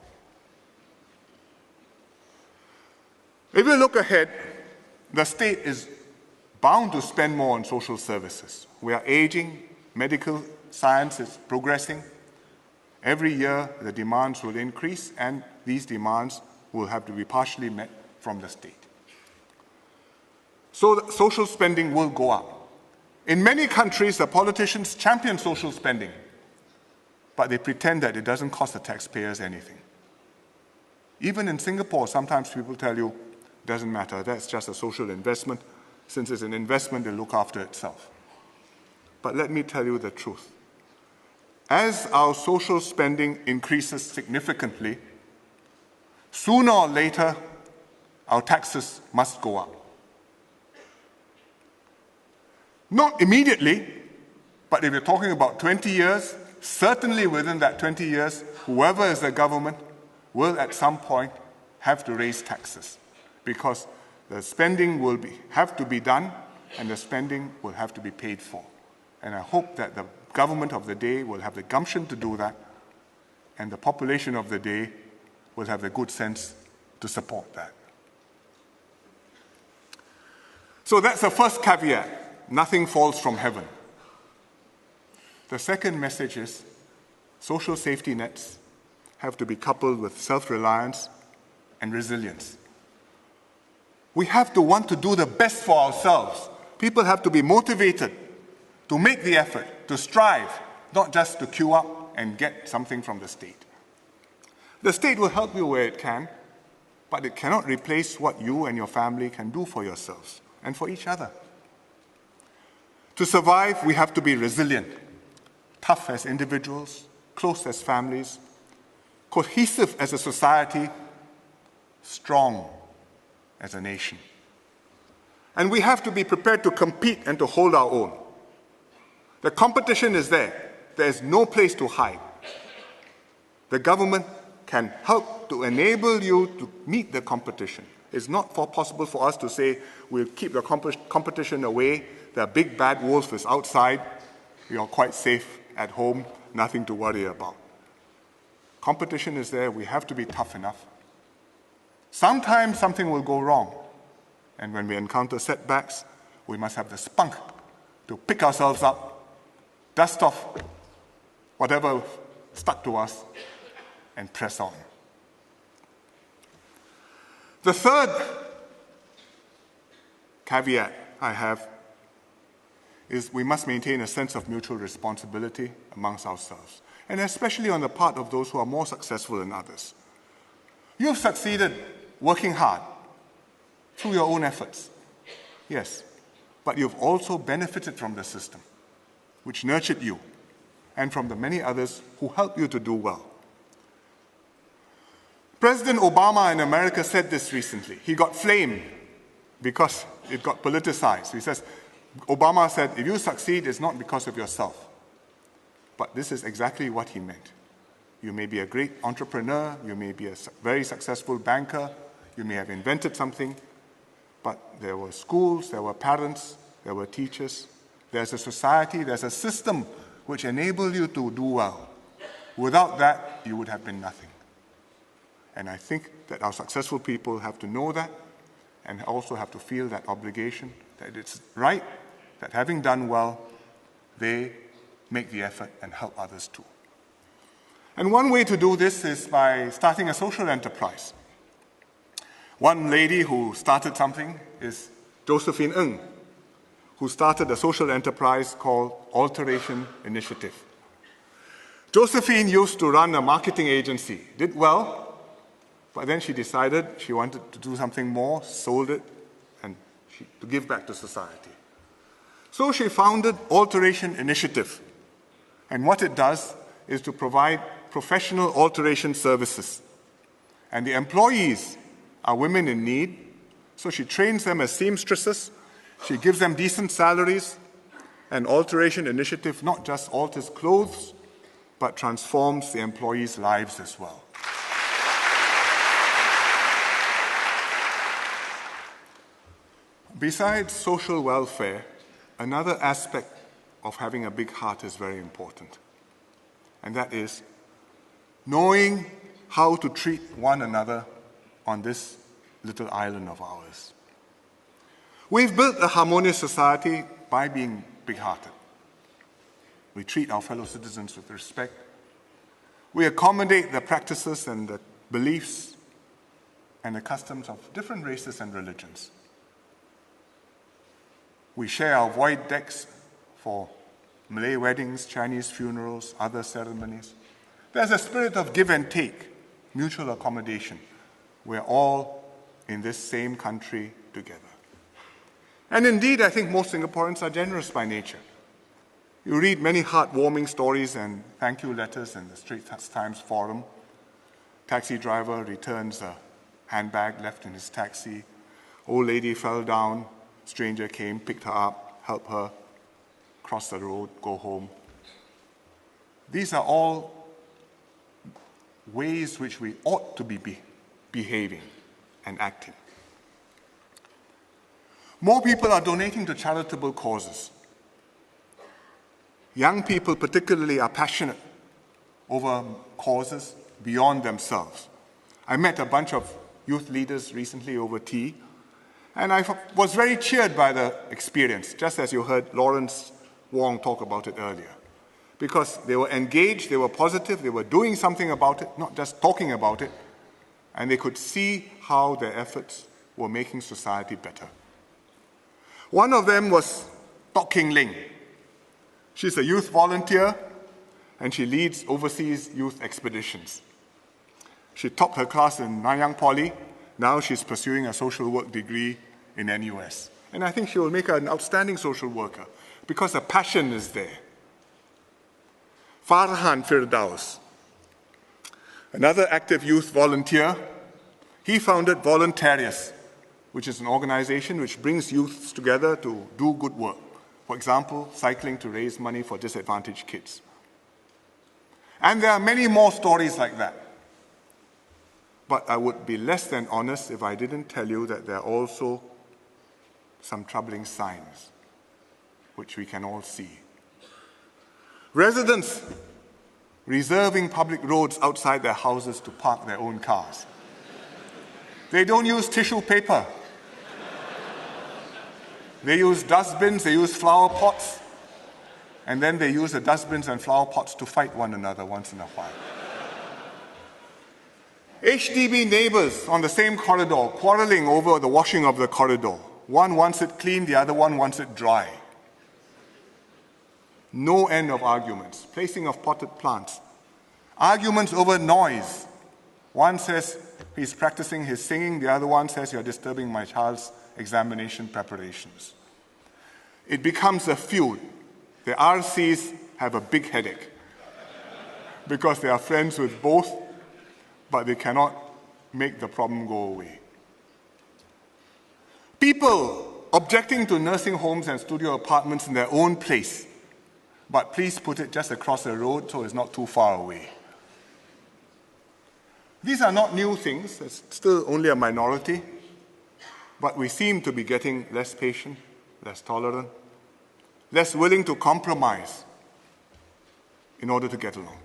If we look ahead, the state is bound to spend more on social services. We are aging, medical science is progressing. Every year, the demands will increase, and these demands will have to be partially met from the state. So the social spending will go up. In many countries, the politicians champion social spending, but they pretend that it doesn't cost the taxpayers anything. Even in Singapore, sometimes people tell you, it doesn't matter, that's just a social investment. Since it's an investment, it'll look after itself. But let me tell you the truth. As our social spending increases significantly, sooner or later, our taxes must go up. Not immediately, but if you're talking about 20 years, certainly within that 20 years, whoever is the government will at some point have to raise taxes because the spending will have to be done and the spending will have to be paid for. And I hope that the government of the day will have the gumption to do that, and the population of the day will have the good sense to support that. So that's the first caveat. Nothing falls from heaven. The second message is social safety nets have to be coupled with self-reliance and resilience. We have to want to do the best for ourselves. People have to be motivated to make the effort, to strive, not just to queue up and get something from the state. The state will help you where it can, but it cannot replace what you and your family can do for yourselves and for each other. To survive, we have to be resilient, tough as individuals, close as families, cohesive as a society, strong as a nation. And we have to be prepared to compete and to hold our own. The competition is there. There is no place to hide. The government can help to enable you to meet the competition. It's not possible for us to say we'll keep the competition away. The big bad wolf is outside. We are quite safe at home, nothing to worry about. Competition is there. We have to be tough enough. Sometimes something will go wrong. And when we encounter setbacks, we must have the spunk to pick ourselves up, dust off whatever stuck to us, and press on. The third caveat I have is we must maintain a sense of mutual responsibility amongst ourselves, and especially on the part of those who are more successful than others. You've succeeded working hard through your own efforts, yes, but you've also benefited from the system, which nurtured you, and from the many others who helped you to do well. President Obama in America said this recently. He got flamed because it got politicized. He says, Obama said, if you succeed, it's not because of yourself. But this is exactly what he meant. You may be a great entrepreneur, you may be a very successful banker, you may have invented something, but there were schools, there were parents, there were teachers, there's a society, there's a system which enabled you to do well. Without that, you would have been nothing. And I think that our successful people have to know that and also have to feel that obligation, that it's right that having done well, they make the effort and help others too. And one way to do this is by starting a social enterprise. One lady who started something is Josephine Ng, who started a social enterprise called Alteration Initiative. Josephine used to run a marketing agency, did well, but then she decided she wanted to do something more, sold it, and to give back to society. So she founded Alteration Initiative. And what it does is to provide professional alteration services. And the employees are women in need, so she trains them as seamstresses, she gives them decent salaries, and Alteration Initiative not just alters clothes, but transforms the employees' lives as well. Besides social welfare, another aspect of having a big heart is very important, and that is knowing how to treat one another on this little island of ours. We've built a harmonious society by being big-hearted. We treat our fellow citizens with respect. We accommodate the practices and the beliefs and the customs of different races and religions. We share our void decks for Malay weddings, Chinese funerals, other ceremonies. There's a spirit of give and take, mutual accommodation. We're all in this same country together. And indeed, I think most Singaporeans are generous by nature. You read many heartwarming stories and thank you letters in the Straits Times forum. Taxi driver returns a handbag left in his taxi. Old lady fell down. Stranger came, picked her up, helped her cross the road, go home. These are all ways which we ought to be behaving and acting. More people are donating to charitable causes. Young people particularly are passionate over causes beyond themselves. I met a bunch of youth leaders recently over tea, and I was very cheered by the experience, just as you heard Lawrence Wong talk about it earlier. Because they were engaged, they were positive, they were doing something about it, not just talking about it, and they could see how their efforts were making society better. One of them was Tok King Ling. She's a youth volunteer, and she leads overseas youth expeditions. She topped her class in Nanyang Poly. Now she's pursuing a social work degree in NUS. And I think she will make an outstanding social worker because her passion is there. Farhan Firdaus, another active youth volunteer, he founded Voluntarius, which is an organization which brings youths together to do good work. For example, cycling to raise money for disadvantaged kids. And there are many more stories like that. But I would be less than honest if I didn't tell you that there are also some troubling signs, which we can all see. Residents reserving public roads outside their houses to park their own cars. They don't use tissue paper. They use dustbins, they use flower pots, and then they use the dustbins and flower pots to fight one another once in a while. HDB neighbors on the same corridor quarreling over the washing of the corridor. One wants it clean, the other one wants it dry. No end of arguments. Placing of potted plants. Arguments over noise. One says he's practicing his singing, the other one says you're disturbing my child's examination preparations. It becomes a feud. The RCs have a big headache because they are friends with both, but they cannot make the problem go away. People objecting to nursing homes and studio apartments in their own place, but please put it just across the road so it's not too far away. These are not new things, it's still only a minority, but we seem to be getting less patient, less tolerant, less willing to compromise in order to get along.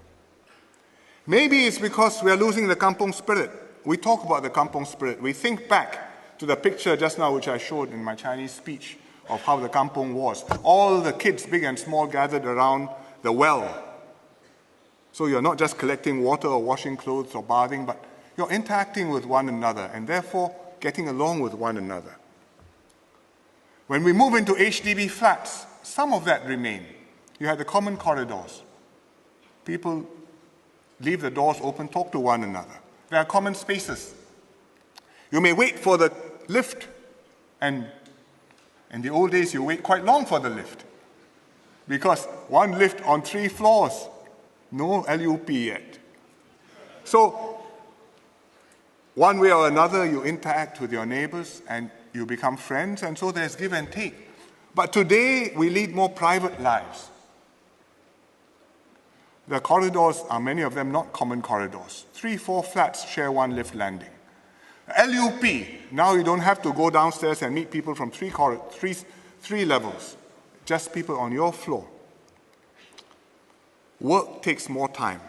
Maybe it's because we are losing the kampong spirit. We talk about the kampong spirit. We think back to the picture just now which I showed in my Chinese speech of how the kampong was. All the kids, big and small, gathered around the well. So you're not just collecting water or washing clothes or bathing, but you're interacting with one another and therefore getting along with one another. When we move into HDB flats, some of that remain. You had the common corridors. People leave the doors open, talk to one another. There are common spaces. You may wait for the lift, and in the old days you wait quite long for the lift because one lift on 3 floors, no LUP yet. So one way or another you interact with your neighbors and you become friends, and so there's give and take. But today we lead more private lives. The corridors are, many of them, not common corridors. 3, 4 flats share one lift landing. LUP, now you don't have to go downstairs and meet people from three levels, just people on your floor. Work takes more time.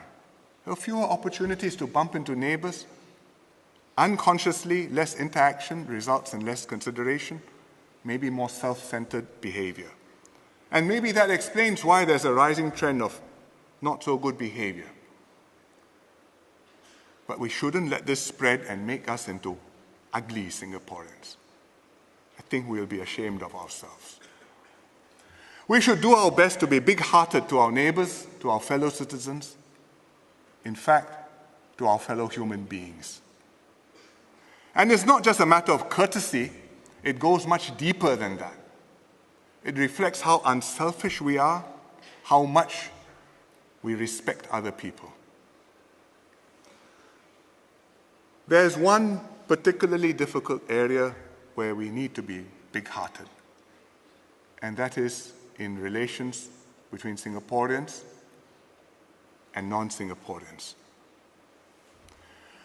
There are fewer opportunities to bump into neighbors. Unconsciously, less interaction results in less consideration, maybe more self-centered behavior. And maybe that explains why there's a rising trend of not so good behavior. But we shouldn't let this spread and make us into ugly Singaporeans. I think we'll be ashamed of ourselves. We should do our best to be big-hearted to our neighbors, to our fellow citizens, in fact, to our fellow human beings. And it's not just a matter of courtesy, it goes much deeper than that. It reflects how unselfish we are, how much we respect other people. There's one particularly difficult area where we need to be big-hearted, and that is in relations between Singaporeans and non-Singaporeans.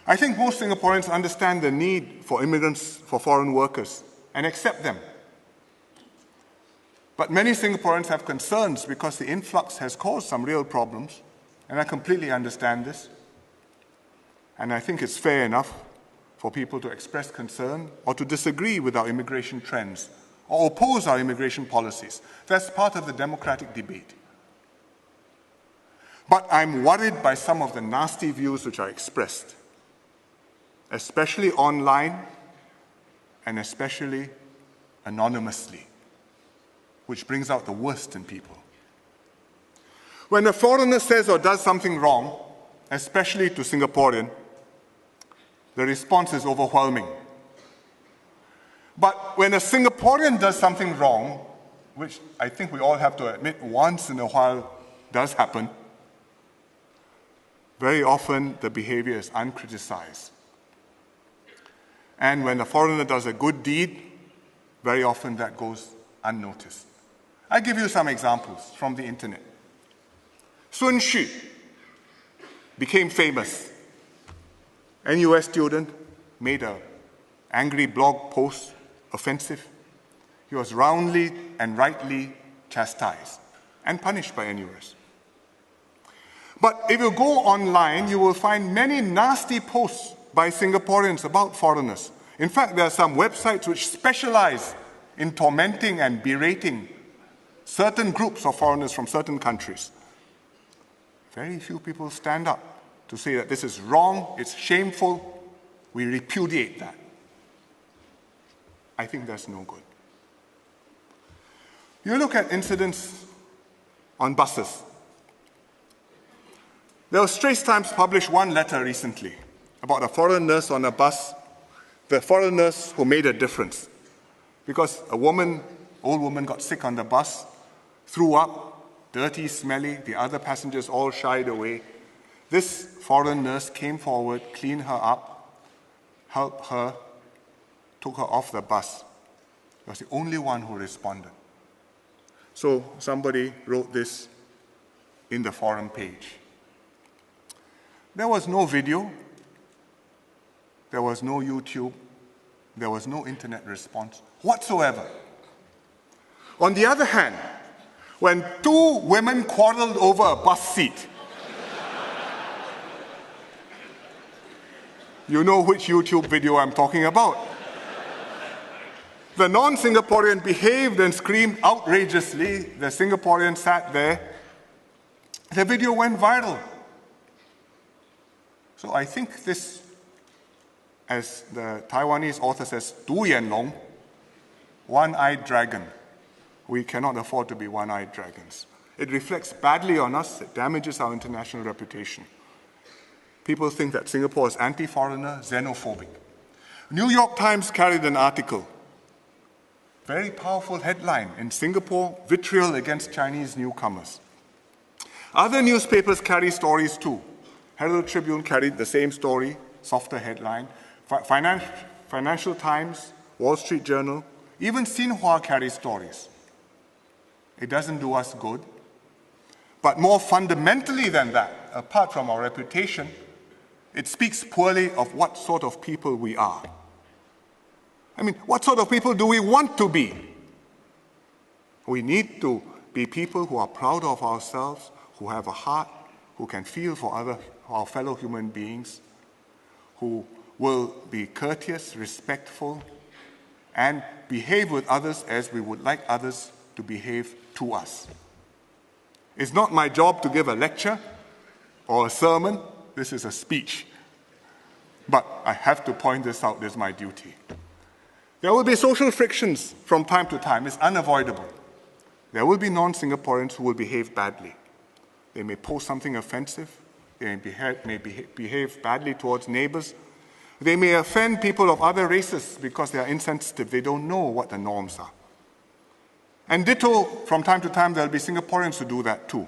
I think most Singaporeans understand the need for immigrants, for foreign workers, and accept them. But many Singaporeans have concerns because the influx has caused some real problems, and I completely understand this. And I think it's fair enough for people to express concern or to disagree with our immigration trends or oppose our immigration policies. That's part of the democratic debate. But I'm worried by some of the nasty views which are expressed, especially online and especially anonymously, which brings out the worst in people. When a foreigner says or does something wrong, especially to Singaporean, the response is overwhelming. But when a Singaporean does something wrong, which I think we all have to admit once in a while does happen, very often the behavior is uncriticized. And when a foreigner does a good deed, very often that goes unnoticed. I give you some examples from the internet. Sun Xu became famous. NUS student made an angry blog post offensive. He was roundly and rightly chastised and punished by NUS. But if you go online, you will find many nasty posts by Singaporeans about foreigners. In fact, there are some websites which specialize in tormenting and berating certain groups of foreigners from certain countries. Very few people stand up to say that this is wrong, it's shameful, we repudiate that. I think that's no good. You look at incidents on buses. The Straits Times published one letter recently about a foreign nurse on a bus, the foreign nurse who made a difference. Because a woman, old woman, got sick on the bus, threw up, dirty, smelly, the other passengers all shied away. This foreign nurse came forward, cleaned her up, helped her, took her off the bus. She was the only one who responded. So somebody wrote this in the forum page. There was no video, there was no YouTube, there was no internet response whatsoever. On the other hand, when two women quarreled over a bus seat, you know which YouTube video I'm talking about. The non-Singaporean behaved and screamed outrageously. The Singaporean sat there. The video went viral. So I think this, as the Taiwanese author says, 独眼龙, one-eyed dragon. We cannot afford to be one-eyed dragons. It reflects badly on us. It damages our international reputation. People think that Singapore is anti-foreigner, xenophobic. New York Times carried an article. Very powerful headline. In Singapore, vitriol against Chinese newcomers. Other newspapers carry stories too. Herald Tribune carried the same story, softer headline. Financial Times, Wall Street Journal, even Xinhua carries stories. It doesn't do us good. But more fundamentally than that, apart from our reputation, it speaks poorly of what sort of people we are. I mean, what sort of people do we want to be? We need to be people who are proud of ourselves, who have a heart, who can feel for our fellow human beings, who will be courteous, respectful, and behave with others as we would like others to behave to us. It's not my job to give a lecture or a sermon. This is a speech. But I have to point this out. This is my duty. There will be social frictions from time to time. It's unavoidable. There will be non-Singaporeans who will behave badly. They may post something offensive. They may behave badly towards neighbors. They may offend people of other races because they are insensitive. They don't know what the norms are. And ditto, from time to time, there will be Singaporeans who do that too.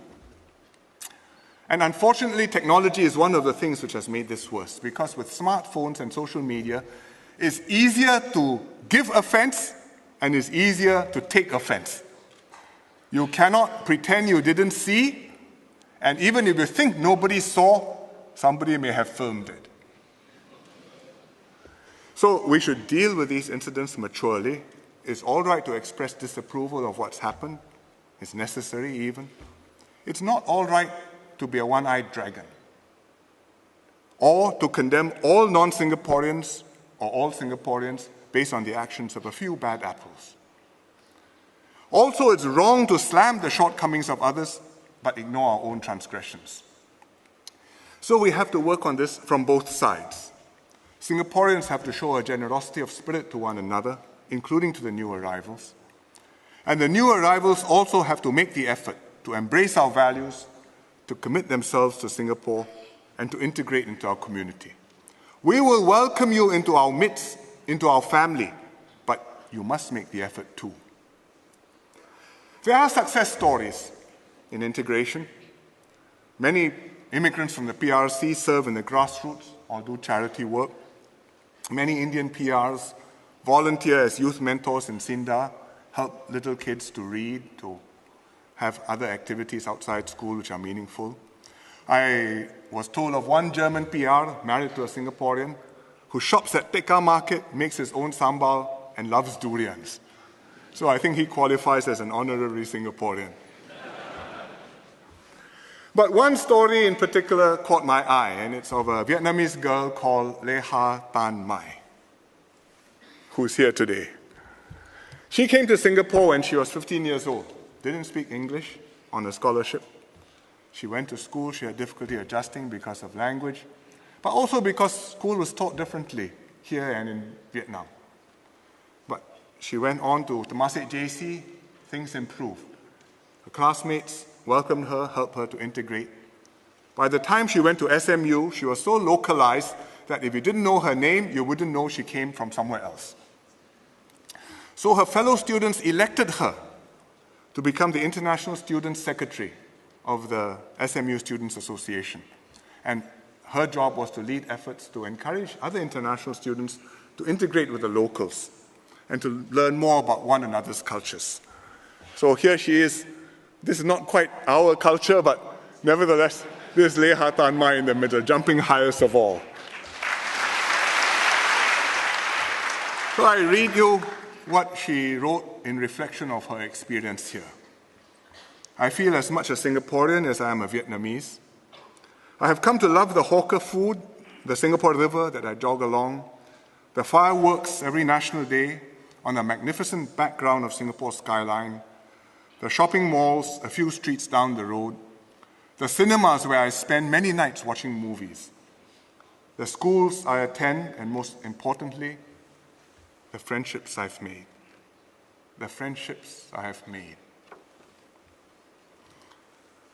And unfortunately, technology is one of the things which has made this worse, because with smartphones and social media, it's easier to give offense and it's easier to take offense. You cannot pretend you didn't see, and even if you think nobody saw, somebody may have filmed it. So we should deal with these incidents maturely, It's all right to express disapproval of what's happened. It's necessary even. It's not all right to be a one-eyed dragon or to condemn all non-Singaporeans or all Singaporeans based on the actions of a few bad apples. Also, it's wrong to slam the shortcomings of others but ignore our own transgressions. So we have to work on this from both sides. Singaporeans have to show a generosity of spirit to one another, including to the new arrivals. And the new arrivals also have to make the effort to embrace our values, to commit themselves to Singapore, and to integrate into our community. We will welcome you into our midst, into our family, but you must make the effort too. There are success stories in integration. Many immigrants from the PRC serve in the grassroots or do charity work. Many Indian PRs volunteer as youth mentors in Sinda, help little kids to read, to have other activities outside school which are meaningful. I was told of one German PR married to a Singaporean who shops at Tekka Market, makes his own sambal, and loves durians. So I think he qualifies as an honorary Singaporean. But one story in particular caught my eye, and it's of a Vietnamese girl called Leha Tan Mai, who's here today. She came to Singapore when she was 15 years old, didn't speak English, on a scholarship. She went to school, she had difficulty adjusting because of language, but also because school was taught differently here and in Vietnam. But she went on to Temasek JC, things improved. Her classmates welcomed her, helped her to integrate. By the time she went to SMU, she was so localized that if you didn't know her name, you wouldn't know she came from somewhere else. So her fellow students elected her to become the International Student Secretary of the SMU Students Association. And her job was to lead efforts to encourage other international students to integrate with the locals and to learn more about one another's cultures. So here she is. This is not quite our culture, but nevertheless, this is Leha Tan Mai in the middle, jumping highest of all. So I read you what she wrote in reflection of her experience here. I feel as much a Singaporean as I am a Vietnamese. I have come to love the hawker food, the Singapore River that I jog along, the fireworks every National Day on a magnificent background of Singapore's skyline, the shopping malls a few streets down the road, the cinemas where I spend many nights watching movies, the schools I attend, and most importantly, the friendships I've made. The friendships I have made.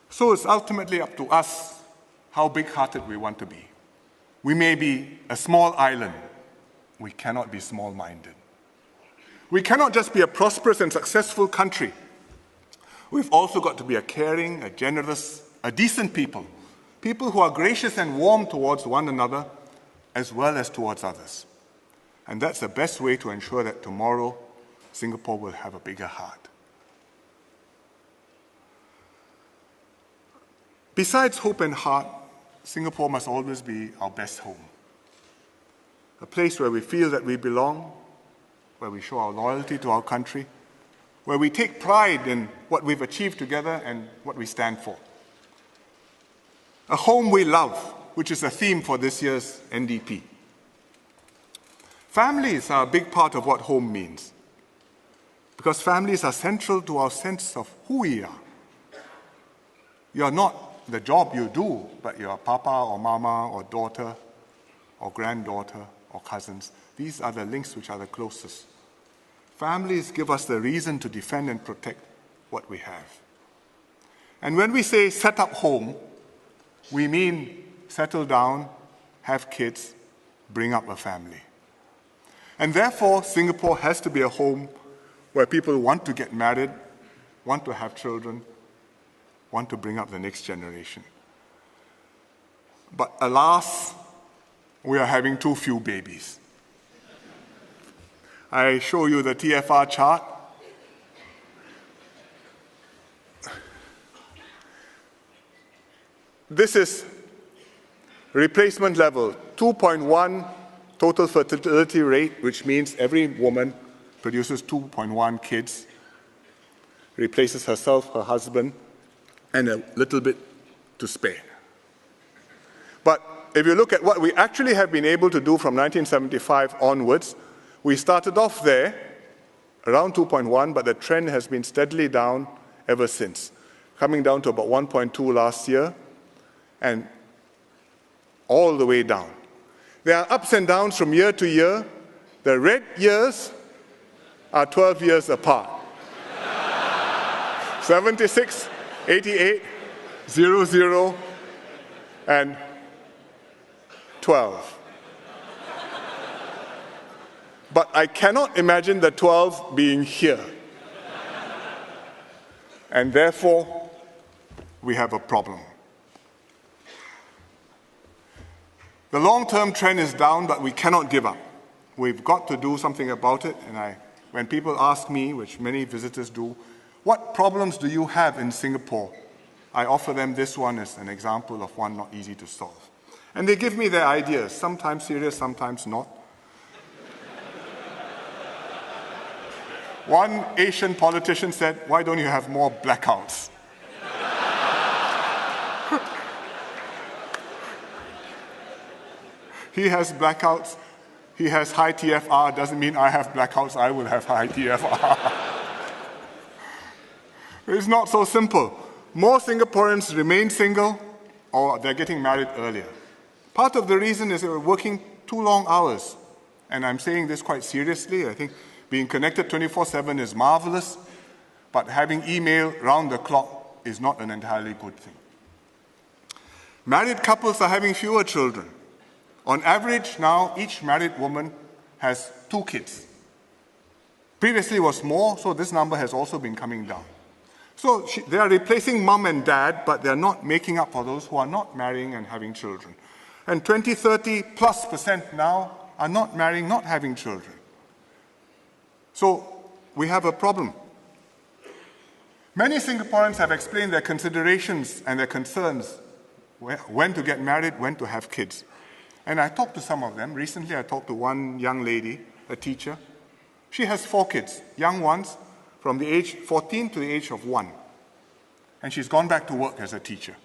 So it's ultimately up to us how big-hearted we want to be. We may be a small island. We cannot be small-minded. We cannot just be a prosperous and successful country. We've also got to be a caring, a generous, a decent people. People who are gracious and warm towards one another as well as towards others. And that's the best way to ensure that tomorrow Singapore will have a bigger heart. Besides hope and heart, Singapore must always be our best home. A place where we feel that we belong, where we show our loyalty to our country, where we take pride in what we've achieved together and what we stand for. A home we love, which is a theme for this year's NDP. Families are a big part of what home means, because families are central to our sense of who we are. You're not the job you do, but you're papa or mama or daughter or granddaughter or cousins. These are the links which are the closest. Families give us the reason to defend and protect what we have. And when we say set up home, we mean settle down, have kids, bring up a family. And therefore, Singapore has to be a home where people want to get married, want to have children, want to bring up the next generation. But alas, we are having too few babies. I show you the TFR chart. This is replacement level, 2.1 total fertility rate, which means every woman produces 2.1 kids, replaces herself, her husband, and a little bit to spare. But if you look at what we actually have been able to do from 1975 onwards, we started off there, around 2.1, but the trend has been steadily down ever since, coming down to about 1.2 last year, and all the way down. There are ups and downs from year to year. The red years are 12 years apart. 76, 88, 00, and 12. But I cannot imagine the 12 being here. And therefore, we have a problem. The long-term trend is down, but we cannot give up. We've got to do something about it. And when people ask me, which many visitors do, what problems do you have in Singapore? I offer them this one as an example of one not easy to solve. And they give me their ideas, sometimes serious, sometimes not. One Asian politician said, "Why don't you have more blackouts?" He has blackouts, he has high TFR, doesn't mean I have blackouts, I will have high TFR. It's not so simple. More Singaporeans remain single or they're getting married earlier. Part of the reason is that we're working too long hours. And I'm saying this quite seriously. I think being connected 24/7 is marvelous, but having email round the clock is not an entirely good thing. Married couples are having fewer children. On average now, each married woman has 2 kids. Previously it was more, so this number has also been coming down. So they are replacing mom and dad, but they're not making up for those who are not marrying and having children. And 20, 30+% now are not marrying, not having children. So we have a problem. Many Singaporeans have explained their considerations and their concerns when to get married, when to have kids. And I talked to some of them. Recently I talked to one young lady, a teacher. She has 4 kids, young ones, from the age 14 to the age of 1. And she's gone back to work as a teacher.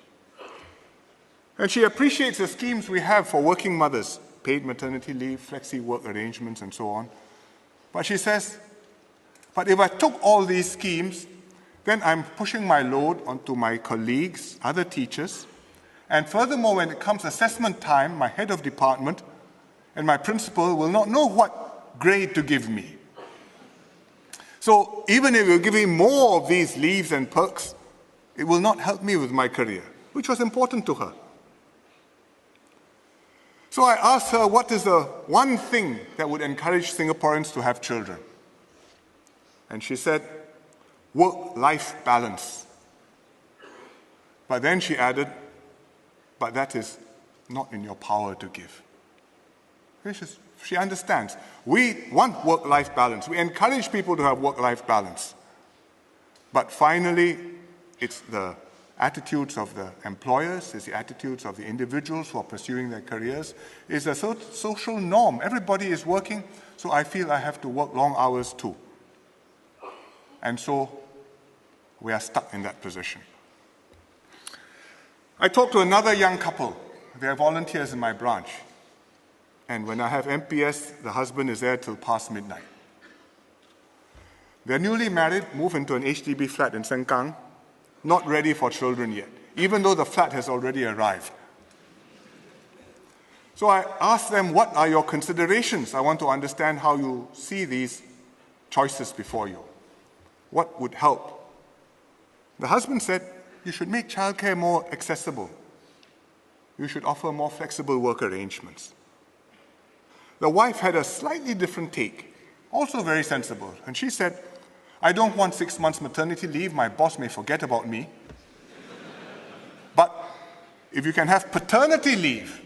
And she appreciates the schemes we have for working mothers, paid maternity leave, flexi work arrangements, and so on. But she says, but if I took all these schemes, then I'm pushing my load onto my colleagues, other teachers, and furthermore, when it comes assessment time, my head of department and my principal will not know what grade to give me. So even if you're giving more of these leaves and perks, it will not help me with my career, which was important to her. So I asked her, what is the one thing that would encourage Singaporeans to have children? And she said, work-life balance. But then she added, but that is not in your power to give. She understands. We want work-life balance. We encourage people to have work-life balance. But finally, it's the attitudes of the employers, it's the attitudes of the individuals who are pursuing their careers. It's a social norm. Everybody is working, so I feel I have to work long hours too. And so we are stuck in that position. I talked to another young couple. They are volunteers in my branch. And when I have MPS, the husband is there till past midnight. They're newly married, moved into an HDB flat in Sengkang, not ready for children yet, even though the flat has already arrived. So I asked them, what are your considerations? I want to understand how you see these choices before you. What would help? The husband said, you should make childcare more accessible. You should offer more flexible work arrangements. The wife had a slightly different take, also very sensible. And she said, I don't want 6 months maternity leave. My boss may forget about me. But if you can have paternity leave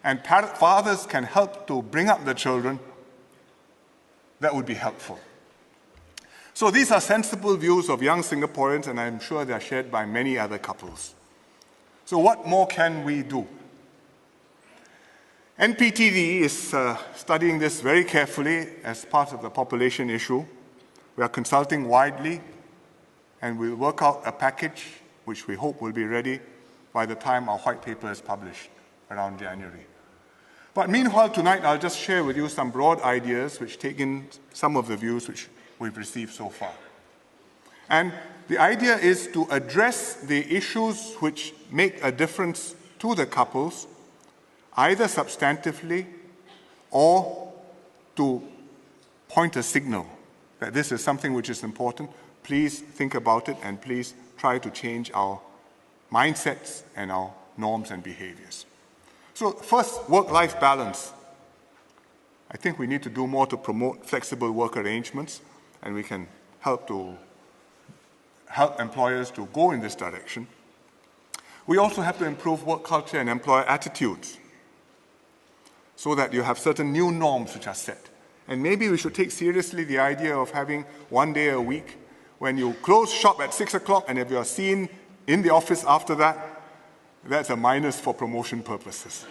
and fathers can help to bring up the children, that would be helpful. So these are sensible views of young Singaporeans, and I'm sure they're shared by many other couples. So what more can we do? NPTD is studying this very carefully as part of the population issue. We are consulting widely, and we'll work out a package which we hope will be ready by the time our white paper is published around January. But meanwhile, tonight I'll just share with you some broad ideas which take in some of the views which we've received so far. And the idea is to address the issues which make a difference to the couples, either substantively or to point a signal that this is something which is important. Please think about it and please try to change our mindsets and our norms and behaviors. So first, work-life balance. I think we need to do more to promote flexible work arrangements, and we can help employers to go in this direction. We also have to improve work culture and employer attitudes so that you have certain new norms which are set. And maybe we should take seriously the idea of having one day a week when you close shop at 6 o'clock, and if you are seen in the office after that, that's a minus for promotion purposes.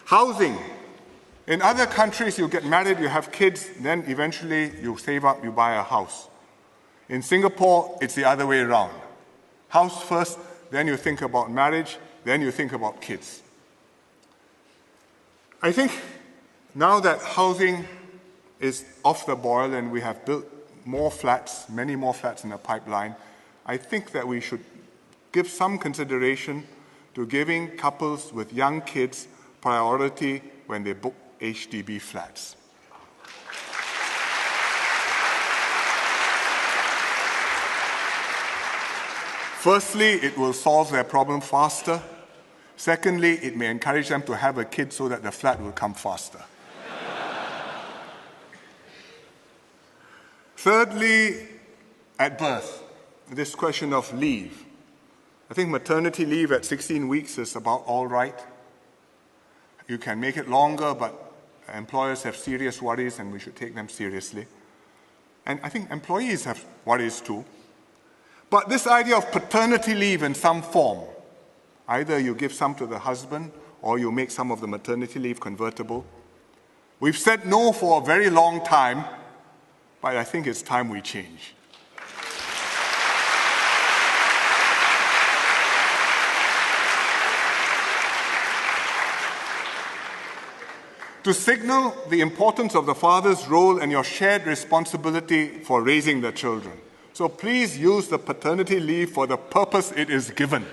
Housing. In other countries, you get married, you have kids, then eventually you save up, you buy a house. In Singapore, it's the other way around. House first, then you think about marriage, then you think about kids. I think now that housing is off the boil and we have built more flats, many more flats in the pipeline, I think that we should give some consideration to giving couples with young kids priority when they book HDB flats. Firstly, it will solve their problem faster. Secondly, it may encourage them to have a kid so that the flat will come faster. Thirdly, at birth, this question of leave. I think maternity leave at 16 weeks is about all right. You can make it longer, but employers have serious worries and we should take them seriously. And I think employees have worries too. But this idea of paternity leave in some form, either you give some to the husband or you make some of the maternity leave convertible. We've said no for a very long time, but I think it's time we change. To signal the importance of the father's role and your shared responsibility for raising the children. So please use the paternity leave for the purpose it is given.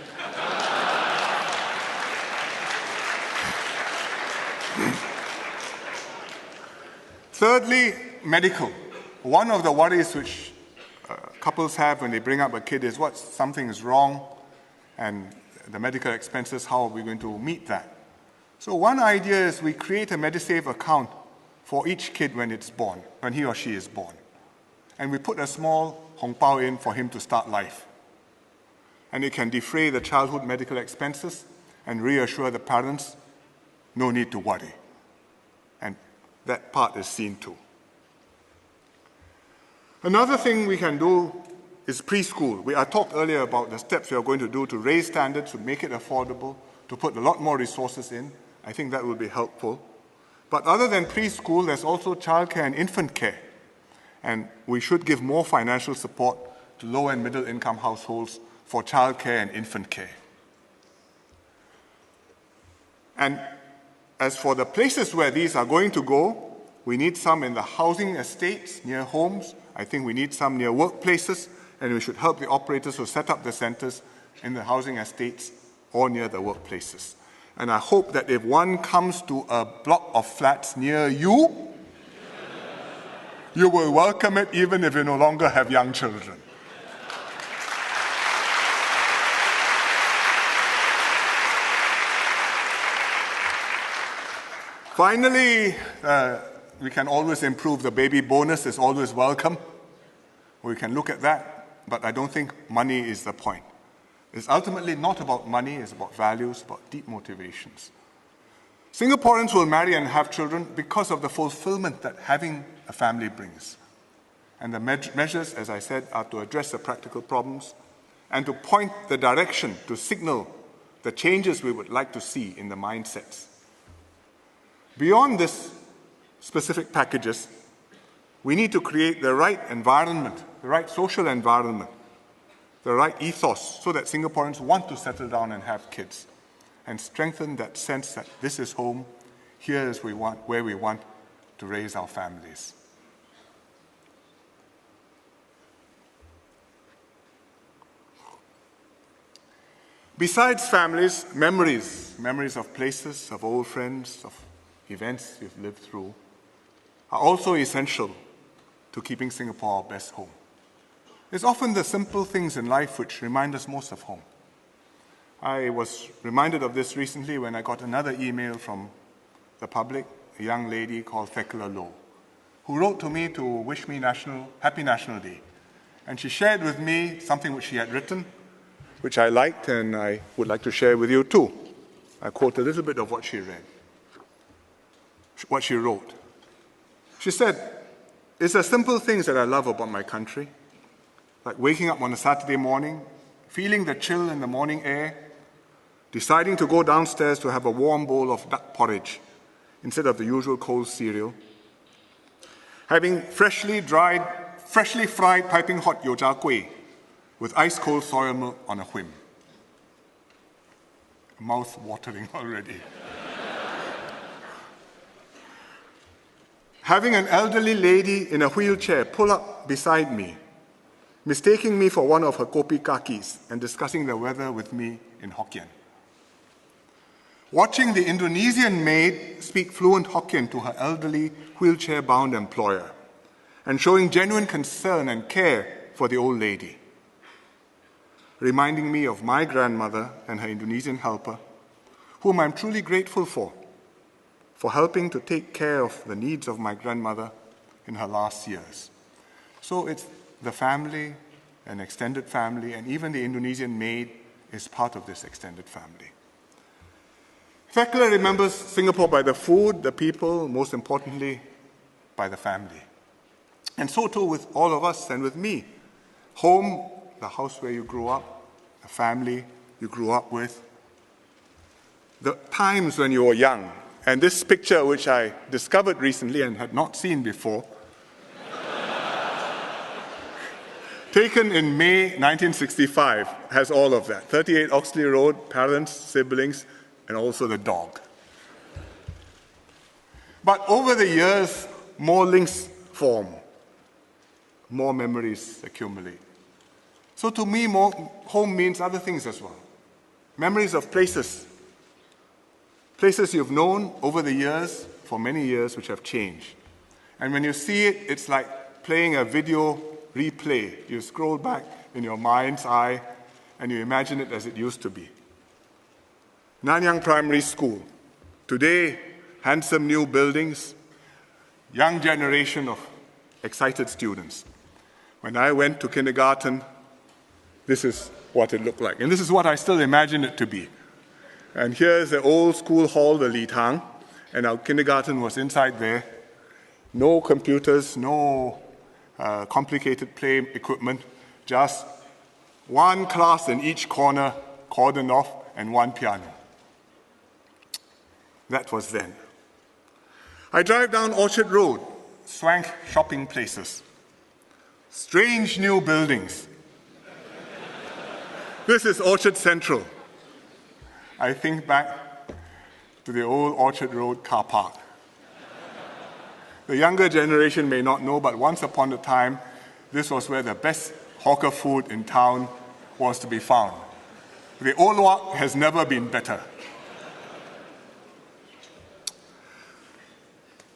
Thirdly, medical. One of the worries which couples have when they bring up a kid is what something is wrong and the medical expenses, how are we going to meet that? So one idea is we create a Medisave account for each kid when it's born, when he or she is born. And we put a small hong pao in for him to start life. And it can defray the childhood medical expenses and reassure the parents, no need to worry. And that part is seen too. Another thing we can do is preschool. I talked earlier about the steps we are going to do to raise standards, to make it affordable, to put a lot more resources in. I think that will be helpful. But other than preschool, there's also childcare and infant care. And we should give more financial support to low and middle income households for childcare and infant care. And as for the places where these are going to go, we need some in the housing estates near homes. I think we need some near workplaces, and we should help the operators who set up the centers in the housing estates or near the workplaces. And I hope that if one comes to a block of flats near you, you will welcome it even if you no longer have young children. Finally, we can always improve. The baby bonus is always welcome. We can look at that, but I don't think money is the point. It's ultimately not about money, it's about values, about deep motivations. Singaporeans will marry and have children because of the fulfillment that having a family brings. And the measures, as I said, are to address the practical problems and to point the direction, to signal the changes we would like to see in the mindsets. Beyond these specific packages, we need to create the right environment, the right social environment, the right ethos, so that Singaporeans want to settle down and have kids, and strengthen that sense that this is home, here is where we want to raise our families. Besides families, memories of places, of old friends, of events you've lived through, are also essential to keeping Singapore our best home. It's often the simple things in life which remind us most of home. I was reminded of this recently when I got another email from the public, a young lady called Thekla Loong, who wrote to me to wish me Happy National Day. And she shared with me something which she had written, which I liked and I would like to share with you too. I quote a little bit of what she wrote. She said, "It's the simple things that I love about my country, like waking up on a Saturday morning, feeling the chill in the morning air, deciding to go downstairs to have a warm bowl of duck porridge instead of the usual cold cereal, having freshly fried piping hot yo cha kueh with ice-cold soya milk on a whim." Mouth-watering already. Having an elderly lady in a wheelchair pull up beside me, mistaking me for one of her kopi kakis and discussing the weather with me in Hokkien. Watching the Indonesian maid speak fluent Hokkien to her elderly, wheelchair-bound employer and showing genuine concern and care for the old lady. Reminding me of my grandmother and her Indonesian helper, whom I'm truly grateful for helping to take care of the needs of my grandmother in her last years. So it's the family, an extended family, and even the Indonesian maid is part of this extended family. Thekla remembers Singapore by the food, the people, most importantly, by the family. And so too with all of us and with me. Home, the house where you grew up, the family you grew up with, the times when you were young. And this picture, which I discovered recently and had not seen before, taken in May 1965, has all of that. 38 Oxley Road, parents, siblings, and also the dog. But over the years, more links form, more memories accumulate. So to me, home means other things as well. Memories of places you've known over the years, for many years, which have changed. And when you see it, it's like playing a video replay. You scroll back in your mind's eye and you imagine it as it used to be. Nanyang Primary School. Today, handsome new buildings, young generation of excited students. When I went to kindergarten, this is what it looked like. And this is what I still imagine it to be. And here's the old school hall, the Li Tang, and our kindergarten was inside there. No computers, no complicated play equipment, just one class in each corner, cordoned off, and one piano. That was then. I drive down Orchard Road, swank shopping places, strange new buildings. This is Orchard Central. I think back to the old Orchard Road car park. The younger generation may not know, but once upon a time, this was where the best hawker food in town was to be found. The old wak has never been better.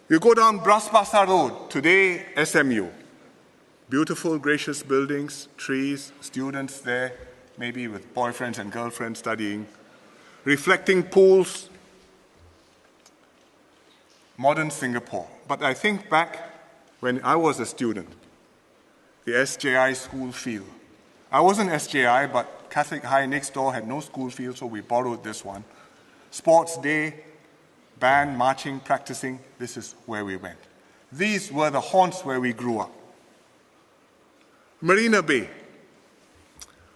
You go down Bras Basah Road, today SMU. Beautiful, gracious buildings, trees, students there, maybe with boyfriends and girlfriends studying. Reflecting pools, modern Singapore. But I think back when I was a student, the SJI school field. I wasn't SJI, but Catholic High next door had no school field, so we borrowed this one. Sports day, band, marching, practicing, this is where we went. These were the haunts where we grew up. Marina Bay.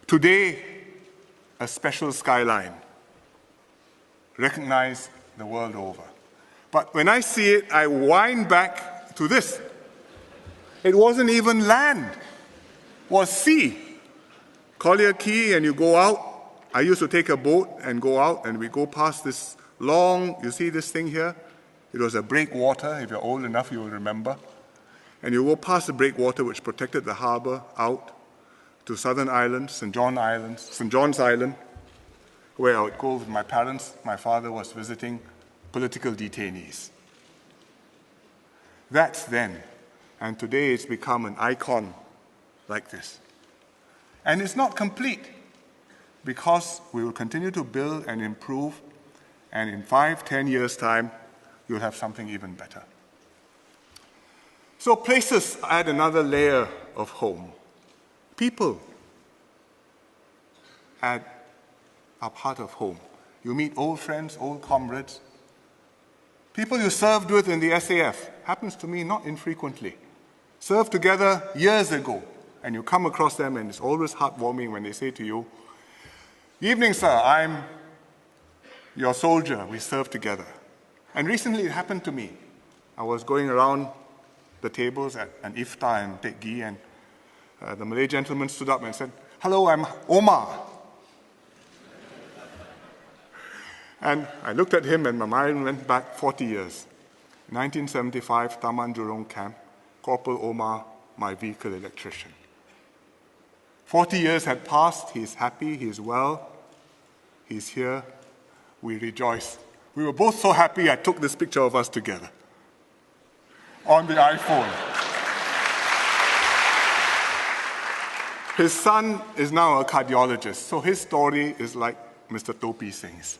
Today, a special skyline, recognized the world over. But when I see it, I wind back to this. It wasn't even land, it was sea. Collier Quay, and you go out. I used to take a boat and go out, and we go past this long, you see this thing here? It was a breakwater. If you're old enough, you will remember. And you go past the breakwater, which protected the harbor, out to Southern Islands, St. John's Island, where I would go with my parents. My father was visiting political detainees. That's then. And today it's become an icon like this. And it's not complete, because we will continue to build and improve, and in 5-10 years' time, you'll have something even better. So places add another layer of home. People are part of home. You meet old friends, old comrades, people you served with in the SAF. Happens to me not infrequently. Served together years ago, and you come across them, and it's always heartwarming when they say to you, "Evening, sir, I'm your soldier. We served together." And recently it happened to me. I was going around the tables at an iftar in Tek Gee, and the Malay gentleman stood up and said, "Hello, I'm Omar." And I looked at him, and my mind went back 40 years. 1975, Taman Jurong Camp, Corporal Omar, my vehicle electrician. 40 years had passed. He's happy, he's well, he's here. We rejoice. We were both so happy, I took this picture of us together on the iPhone. His son is now a cardiologist, so his story is like Mr. Topi Singh's.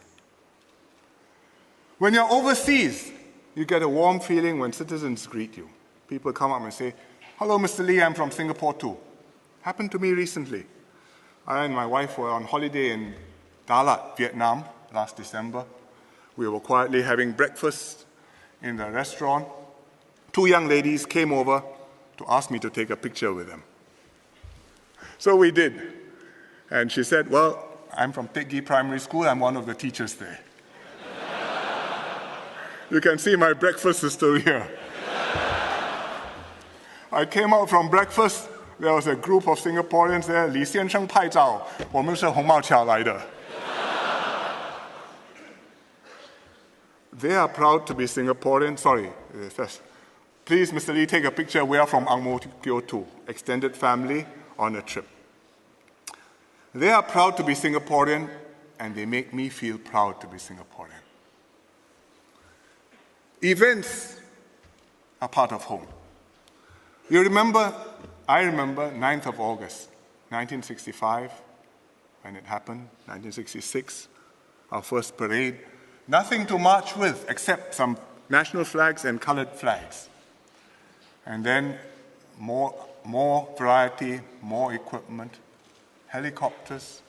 When you're overseas, you get a warm feeling when citizens greet you. People come up and say, "Hello, Mr. Lee, I'm from Singapore too." Happened to me recently. I and my wife were on holiday in Dalat, Vietnam, last December. We were quietly having breakfast in the restaurant. 2 young ladies came over to ask me to take a picture with them. So we did. And she said, "Well, I'm from Tek Gee Primary School. I'm one of the teachers there." You can see my breakfast is still here. I came out from breakfast. There was a group of Singaporeans there. "Li 先生拍照，我们是红帽桥来的." They are proud to be Singaporean. Sorry, please, Mr. Lee, take a picture. We are from Ang Mo Kio too, extended family on a trip. They are proud to be Singaporean, and they make me feel proud to be Singaporean. Events are part of home. You remember, I remember 9th of August, 1965, when it happened, 1966, our first parade. Nothing to march with except some national flags and colored flags. And then more variety, more equipment, helicopters,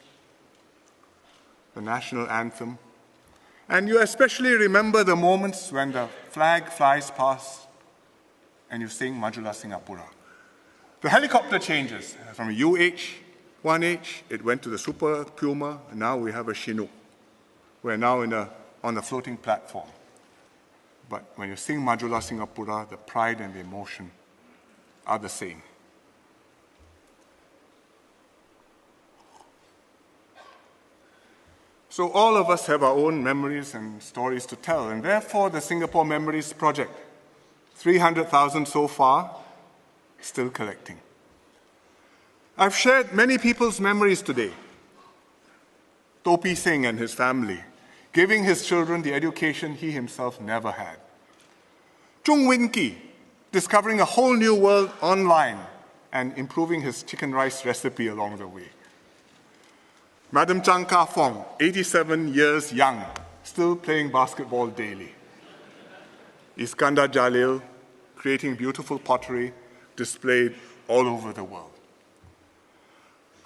the national anthem. And you especially remember the moments when the flag flies past and you sing Majulah Singapura. The helicopter changes from a UH, 1H, it went to the Super Puma, and now we have a Chinook. We're now on a floating platform. But when you sing Majulah Singapura, the pride and the emotion are the same. So all of us have our own memories and stories to tell, and therefore the Singapore Memories Project, 300,000 so far, still collecting. I've shared many people's memories today. Topi Singh and his family, giving his children the education he himself never had. Chung Win Ki, discovering a whole new world online and improving his chicken rice recipe along the way. Madam Chang Ka Fong, 87 years young, still playing basketball daily. Iskandar Jalil, creating beautiful pottery displayed all over the world.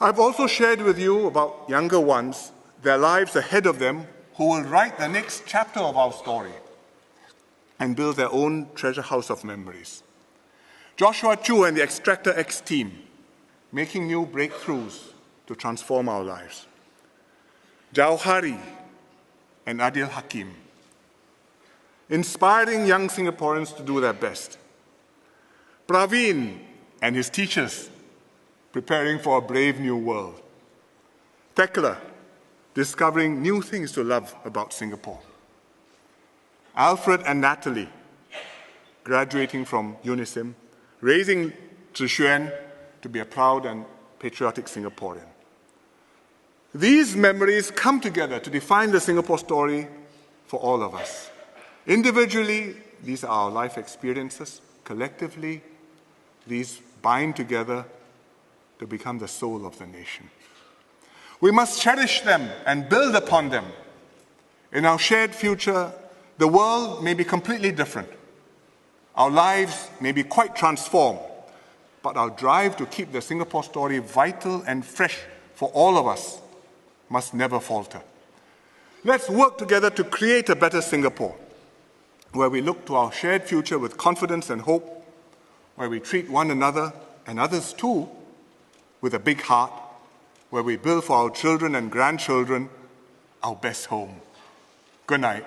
I've also shared with you about younger ones, their lives ahead of them, who will write the next chapter of our story and build their own treasure house of memories. Joshua Chu and the Extractor X team, making new breakthroughs to transform our lives. Jauhari and Adil Hakim, inspiring young Singaporeans to do their best. Praveen and his teachers, preparing for a brave new world. Tekla, discovering new things to love about Singapore. Alfred and Natalie, graduating from UNISIM, raising Hsien to be a proud and patriotic Singaporean. These memories come together to define the Singapore story for all of us. Individually, these are our life experiences. Collectively, these bind together to become the soul of the nation. We must cherish them and build upon them. In our shared future, the world may be completely different. Our lives may be quite transformed, but our drive to keep the Singapore story vital and fresh for all of us must never falter. Let's work together to create a better Singapore, where we look to our shared future with confidence and hope, where we treat one another and others too with a big heart, where we build for our children and grandchildren our best home. Good night.